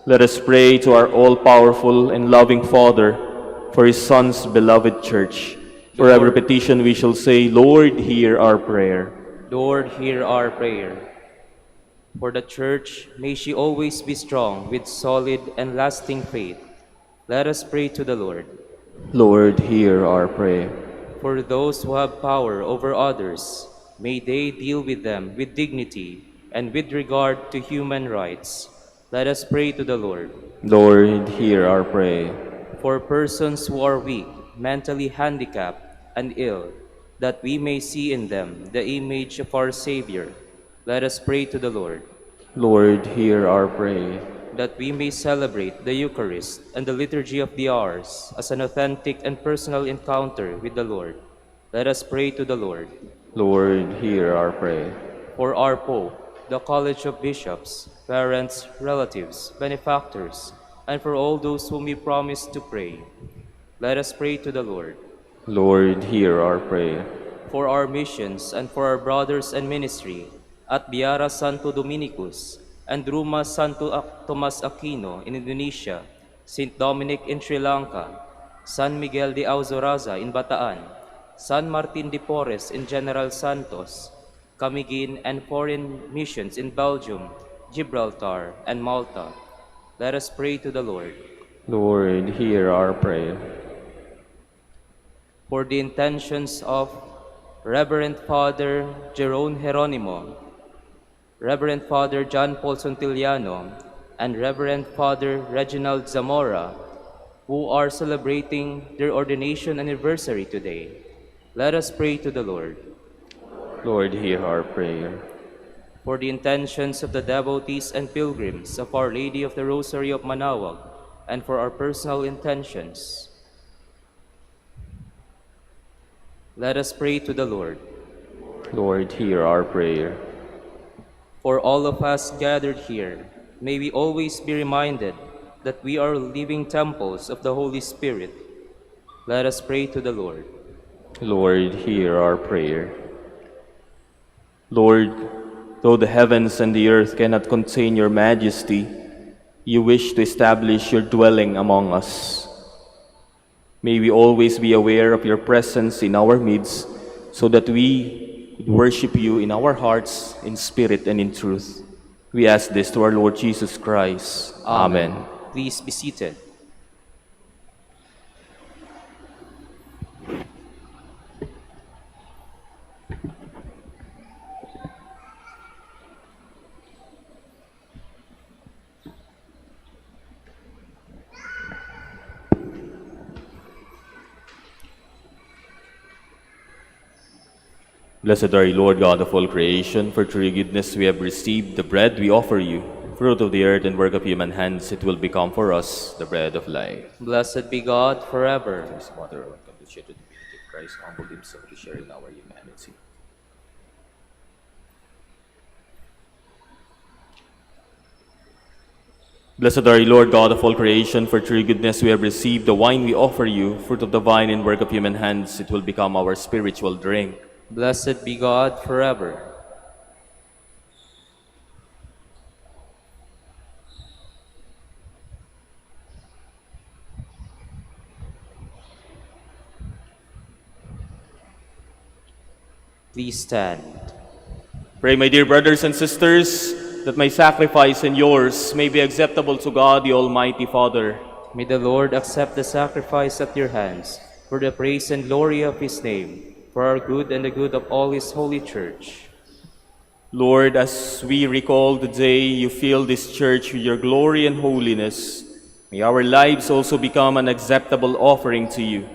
Let us pray to our all-powerful and loving Father for his Son's beloved Church. For every petition we shall say, Lord, hear our prayer. Lord, hear our prayer. For the Church, may she always be strong with solid and lasting faith. Let us pray to the Lord. Lord, hear our prayer. For those who have power over others, may they deal with them with dignity and with regard to human rights. Let us pray to the Lord. Lord, hear our prayer. For persons who are weak, mentally handicapped, and ill, that we may see in them the image of our Savior. Let us pray to the Lord. Lord, hear our prayer. That we may celebrate the Eucharist and the Liturgy of the Hours as an authentic and personal encounter with the Lord. Let us pray to the Lord. Lord, hear our prayer. For our Pope, the College of Bishops, parents, relatives, benefactors, and for all those whom we promise to pray, let us pray to the Lord. Lord, hear our prayer. For our missions and for our brothers and ministry at Biara Santo Dominicus and Ruma Santo Tomas Aquino in Indonesia, St. Dominic in Sri Lanka, San Miguel de Auzoraza in Bataan, San Martin de Porres in General Santos, Camiguin and foreign missions in Belgium, Gibraltar, and Malta. Let us pray to the Lord. Lord, hear our prayer. For the intentions of Reverend Father Jerome Geronimo, Reverend Father John Paul Sontiliano, and Reverend Father Reginald Zamora, who are celebrating their ordination anniversary today, let us pray to the Lord. Lord, hear our prayer. For the intentions of the devotees and pilgrims of Our Lady of the Rosary of Manaoag, and for our personal intentions, let us pray to the Lord. Lord, hear our prayer. For all of us gathered here, may we always be reminded that we are living temples of the Holy Spirit. Let us pray to the Lord. Lord, hear our prayer. Lord, though the heavens and the earth cannot contain your majesty, you wish to establish your dwelling among us. May we always be aware of your presence in our midst, so that we could worship you in our hearts, in spirit and in truth. We ask this to our Lord Jesus Christ. Amen. Please be seated. Blessed are you, Lord God of all creation, for through your goodness we have received the bread we offer you. Fruit of the earth and work of human hands, it will become for us the bread of life. Blessed be God forever. His mother, come to share the divinity of Christ, humbled himself to share in our humanity. Blessed are you, Lord God of all creation, for through your goodness we have received the wine we offer you. Fruit of the vine and work of human hands, it will become our spiritual drink. Blessed be God forever. Please stand. Pray, my dear brothers and sisters, that my sacrifice and yours may be acceptable to God, the Almighty Father. May the Lord accept the sacrifice at your hands for the praise and glory of his name, for our good and the good of all his holy church. Lord, as we recall the day you filled this church with your glory and holiness, may our lives also become an acceptable offering to you.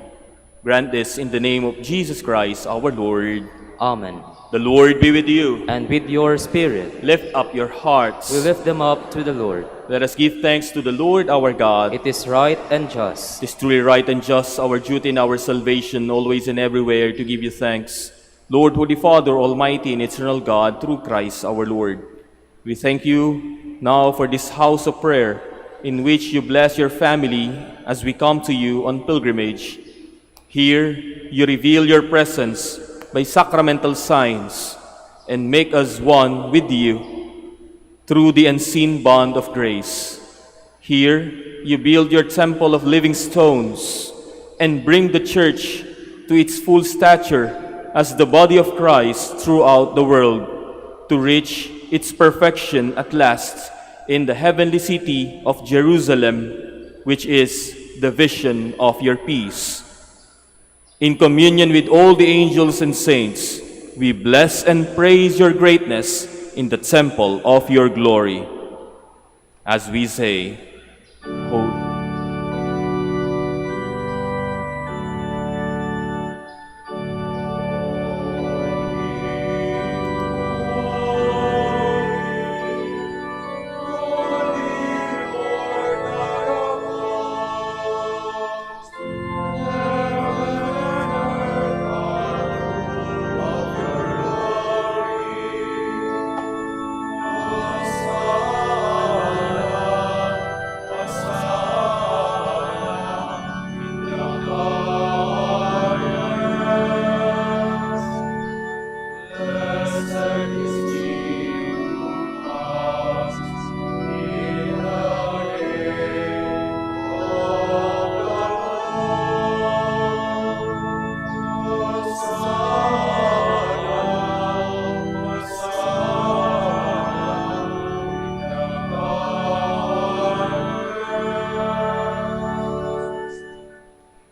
Grant this in the name of Jesus Christ, our Lord. Amen. The Lord be with you. And with your spirit, Lift up your hearts. we lift them up to the Lord. Let us give thanks to the Lord our God. It is right and just. It is truly right and just, our duty and our salvation, always and everywhere, to give you thanks. Lord, Holy Father, Almighty and eternal God, through Christ our Lord. We thank you now for this house of prayer, in which you bless your family as we come to you on pilgrimage. Here, you reveal your presence by sacramental signs and make us one with you through the unseen bond of grace. Here, you build your temple of living stones and bring the church to its full stature as the body of Christ throughout the world, to reach its perfection at last in the heavenly city of Jerusalem, which is the vision of your peace. In communion with all the angels and saints, we bless and praise your greatness in the temple of your glory. As we say, Holy.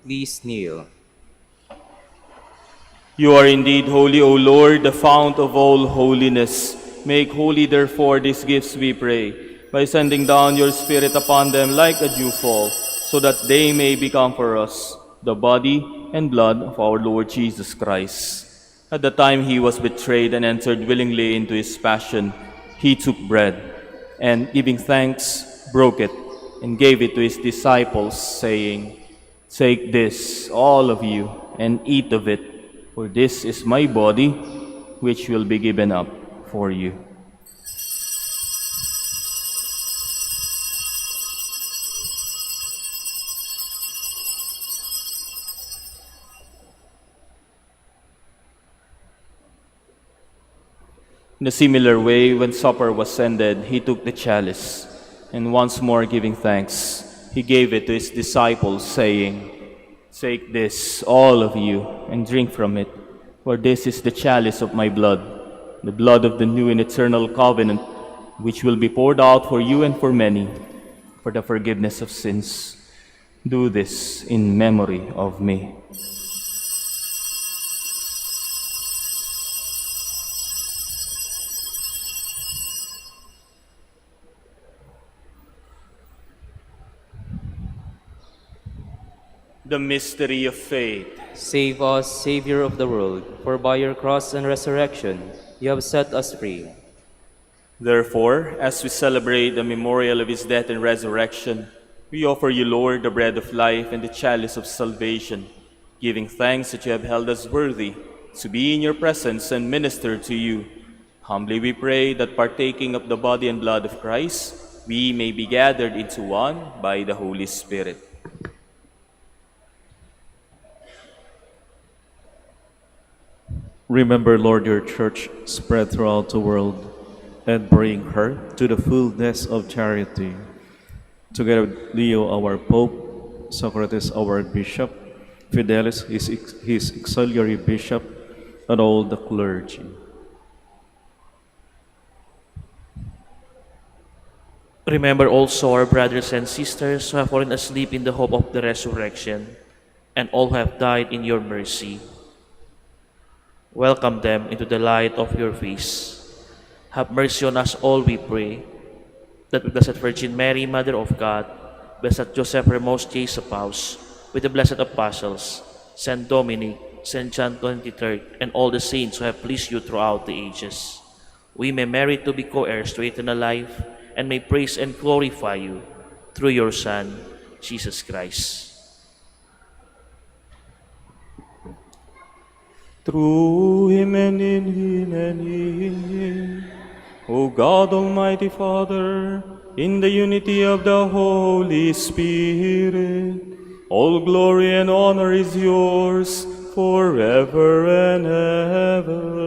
Please kneel. You are indeed holy, O Lord, the fount of all holiness. Make holy, therefore, these gifts, we pray, by sending down your Spirit upon them like a dewfall, so that they may become for us the body and blood of our Lord Jesus Christ. At the time he was betrayed and entered willingly into his passion, he took bread, and giving thanks, broke it, and gave it to his disciples, saying, "Take this, all of you, and eat of it, for this is my body, which will be given up for you." In a similar way, when supper was ended, he took the chalice, and once more giving thanks, he gave it to his disciples, saying, "Take this, all of you, and drink from it, for this is the chalice of my blood, the blood of the new and eternal covenant, which will be poured out for you and for many, for the forgiveness of sins. Do this in memory of me." The mystery of faith. Save us, Savior of the world, for by your cross and resurrection you have set us free. Therefore, as we celebrate the memorial of his death and resurrection, we offer you, Lord, the bread of life and the chalice of salvation, giving thanks that you have held us worthy to be in your presence and minister to you. Humbly we pray that partaking of the body and blood of Christ, we may be gathered into one by the Holy Spirit. Remember, Lord, your church spread throughout the world, and bring her to the fullness of charity. Together with Leo, our Pope, Socrates, our Bishop, Fidelis, his auxiliary bishop, and all the clergy. Remember also our brothers and sisters who have fallen asleep in the hope of the resurrection, and all who have died in your mercy. Welcome them into the light of your face. Have mercy on us all, we pray, that with Blessed Virgin Mary, Mother of God, Blessed Joseph, her most chaste spouse, with the blessed apostles, Saint Dominic, Saint John 23rd, and all the saints who have pleased you throughout the ages, we may merit to be co-heirs to eternal life, and may praise and glorify you through your Son, Jesus Christ. Through him and in him and in him, O God, Almighty Father, in the unity of the Holy Spirit, all glory and honor is yours forever and ever.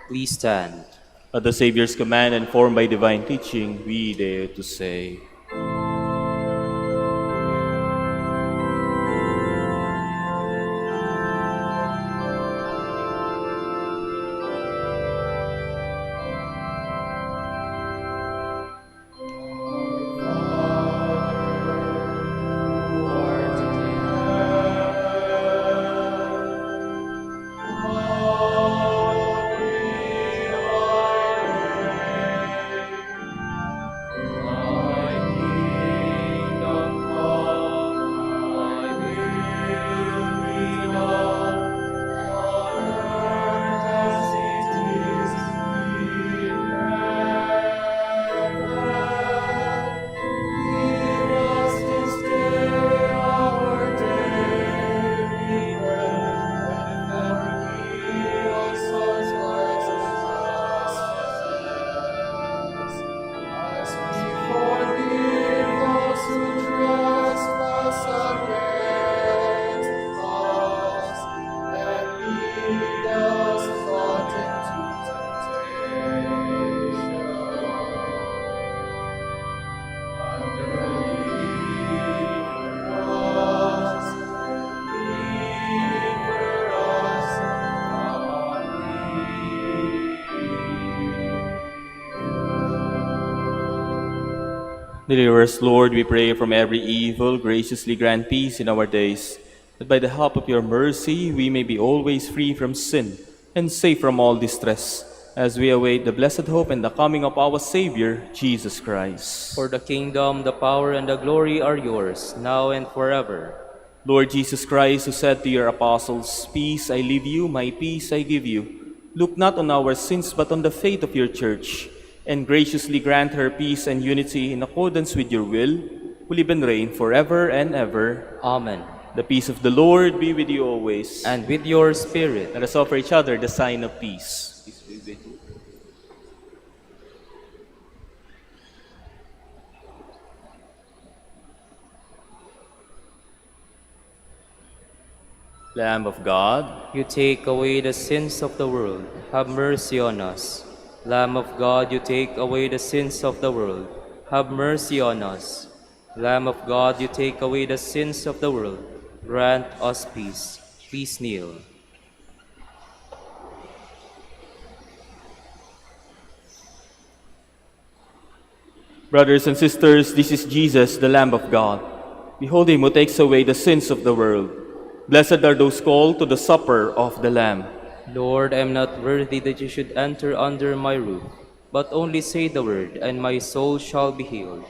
Please stand. At the Savior's command and formed by divine teaching, we dare to say, Deliver us, Lord, we pray, from every evil. Graciously grant peace in our days, that by the help of your mercy we may be always free from sin and safe from all distress, as we await the blessed hope and the coming of our Savior, Jesus Christ. For the kingdom, the power, and the glory are yours, now and forever. Lord Jesus Christ, who said to your apostles, "Peace I leave you, my peace I give you," look not on our sins but on the faith of your church, and graciously grant her peace and unity in accordance with your will, who live and reign forever and ever. Amen. The peace of the Lord be with you always. And with your spirit. Let us offer each other the sign of peace. Lamb of God, You take away the sins of the world, have mercy on us. Lamb of God, you take away the sins of the world, have mercy on us. Lamb of God, you take away the sins of the world, grant us peace. Please kneel. brothers and sisters, this is Jesus, the Lamb of God. Behold him who takes away the sins of the world. Blessed are those called to the supper of the Lamb. Lord, I am not worthy that you should enter under my roof, but only say the word, and my soul shall be healed.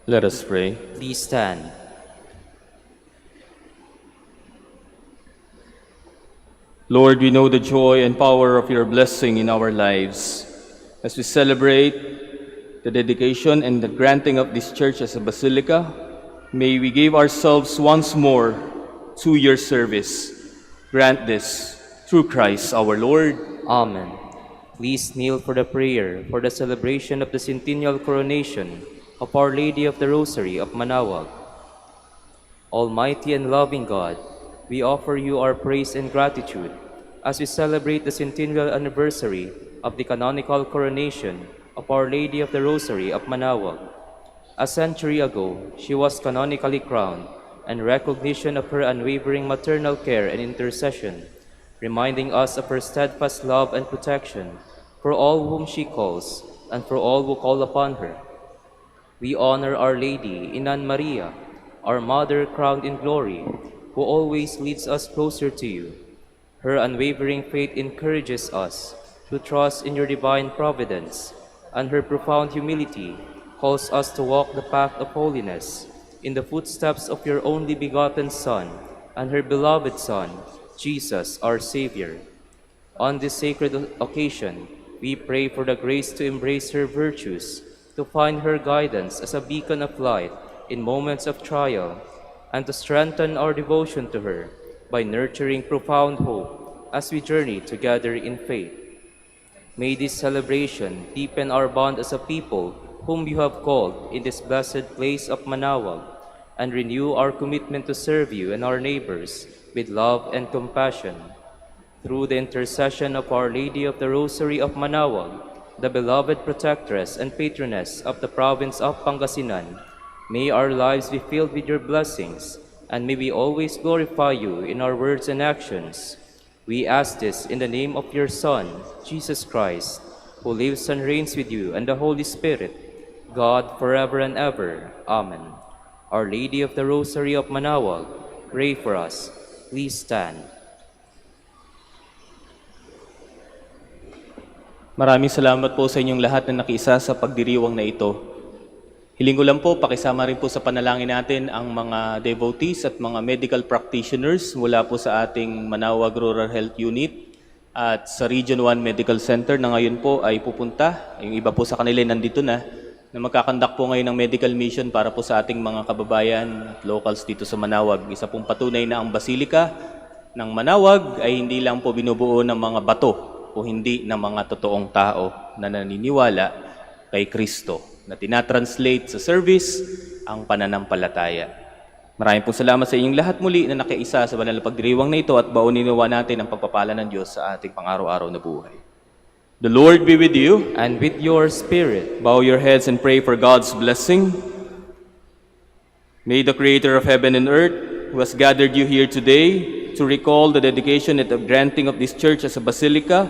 Let us pray. Please stand. Lord, we know the joy and power of your blessing in our lives. As we celebrate the dedication and the granting of this church as a basilica, may we give ourselves once more to your service. Grant this through Christ our Lord. Amen. Please kneel for the prayer for the celebration of the centennial coronation of Our Lady of the Rosary of Manaoag. Almighty and loving God, we offer you our praise and gratitude as we celebrate the centennial anniversary of the canonical coronation of Our Lady of the Rosary of Manaoag. A century ago, she was canonically crowned, and recognition of her unwavering maternal care and intercession, reminding us of her steadfast love and protection for all whom she calls and for all who call upon her. We honor Our Lady, Inan Maria, our Mother crowned in glory, who always leads us closer to you. Her unwavering faith encourages us to trust in your divine providence, and her profound humility calls us to walk the path of holiness in the footsteps of your only begotten Son and her beloved Son, Jesus, our Savior. On this sacred occasion, we pray for the grace to embrace her virtues, to find her guidance as a beacon of light in moments of trial, and to strengthen our devotion to her by nurturing profound hope as we journey together in faith. May this celebration deepen our bond as a people whom you have called in this blessed place of Manaoag, and renew our commitment to serve you and our neighbors with love and compassion. Through the intercession of Our Lady of the Rosary of Manaoag, the beloved protectress and patroness of the province of Pangasinan, may our lives be filled with your blessings, and may we always glorify you in our words and actions. We ask this in the name of your Son, Jesus Christ, who lives and reigns with you and the Holy Spirit, God forever and ever. Amen. Our Lady of the Rosary of Manaoag, pray for us. Please stand. Maraming salamat po sa inyong lahat na nakiisa sa pagdiriwang na ito. Hiling ko lang po, pakisama rin po sa panalangin natin ang mga devotees at mga medical practitioners mula po sa ating Manaoag Rural Health Unit at sa Region 1 Medical Center na ngayon po ay pupunta. Yung iba po sa kanila nandito na magkakandak po ngayon ng medical mission para po sa ating mga kababayan at locals dito sa Manaoag. Isa pong patunay na ang Basilica ng Manaoag ay hindi lang po binubuo ng mga bato o hindi ng mga totoong tao na naniniwala kay Kristo, na tinatranslate sa service ang pananampalataya. Maraming po salamat sa inyong lahat muli na nakiisa sa banal na pagdiriwang na ito at bauninawa natin ang pagpapala ng Diyos sa ating pang-araw-araw na buhay. The Lord be with you. And with your spirit. Bow your heads and pray for God's blessing. May the Creator of heaven and earth, who has gathered you here today to recall the dedication and the granting of this church as a basilica,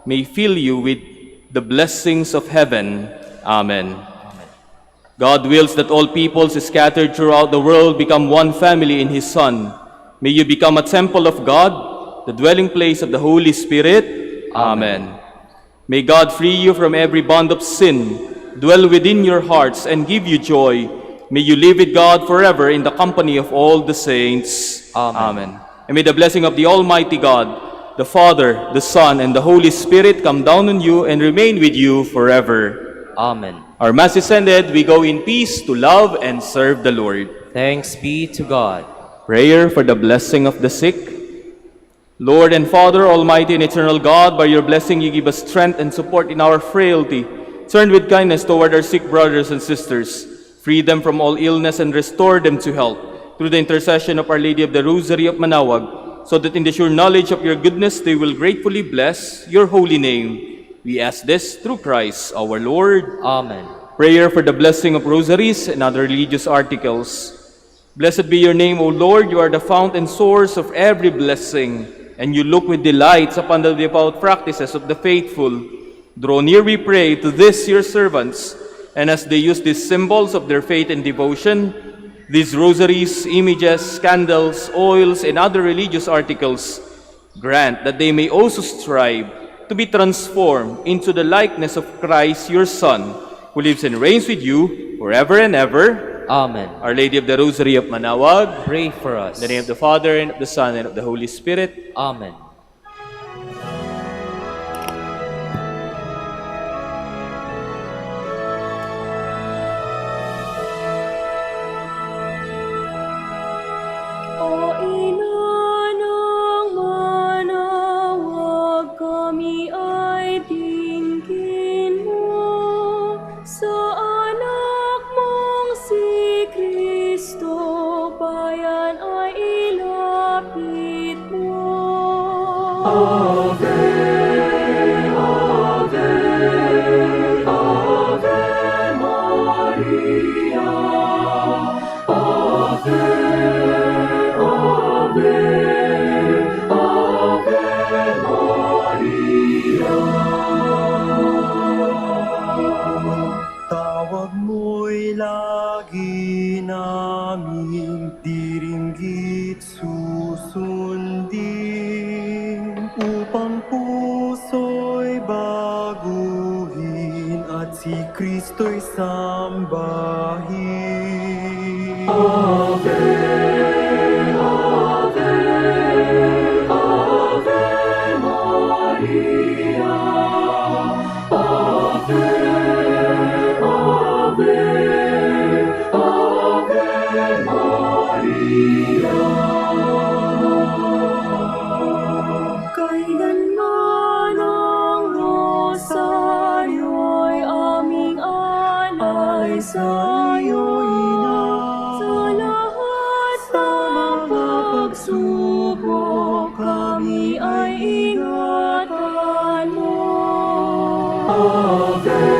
may fill you with the blessings of heaven. Amen. God wills that all peoples scattered throughout the world become one family in His Son. May you become a temple of God, the dwelling place of the Holy Spirit. Amen. May God free you from every bond of sin, dwell within your hearts, and give you joy. May you live with God forever in the company of all the saints. Amen. And may the blessing of the Almighty God, the Father, the Son, and the Holy Spirit come down on you and remain with you forever. Amen. Our Mass is ended. We go in peace to love and serve the Lord. Thanks be to God. Prayer for the blessing of the sick. Lord and Father, Almighty and eternal God, by your blessing you give us strength and support in our frailty. Turn with kindness toward our sick brothers and sisters. Free them from all illness and restore them to health. Through the intercession of Our Lady of the Rosary of Manaoag, so that in the sure knowledge of your goodness they will gratefully bless your holy name. We ask this through Christ our Lord. Amen. Prayer for the blessing of rosaries and other religious articles. Blessed be your name, O Lord. You are the fount and source of every blessing, and you look with delights upon the devout practices of the faithful. Draw near, we pray, to this your servants, and as they use these symbols of their faith and devotion, these rosaries, images, candles, oils, and other religious articles, grant that they may also strive to be transformed into the likeness of Christ, your Son, who lives and reigns with you forever and ever. Amen. Our Lady of the Rosary of Manaoag, Pray for us. in the name of the Father, and of the Son, and of the Holy Spirit. Amen. O Ina ng Manaoag, kami ay tingin mo sa anak mong si Kristo, bayan ay ilapit mo. Ave, Ave, Ave Maria, Ave, Ave, Ave Maria. Tawag mo'y lagi naming diringgit susundin, upang puso'y baguhin at si Kristo'y sambahin. Ave, Ave, Ave Maria, Ave, Ave, Ave Maria. Kailanman ang rosaryo'y aming alay sa'yo, Ina. Sa lahat ng pagsubok, kami ay ingatan mo. Ave,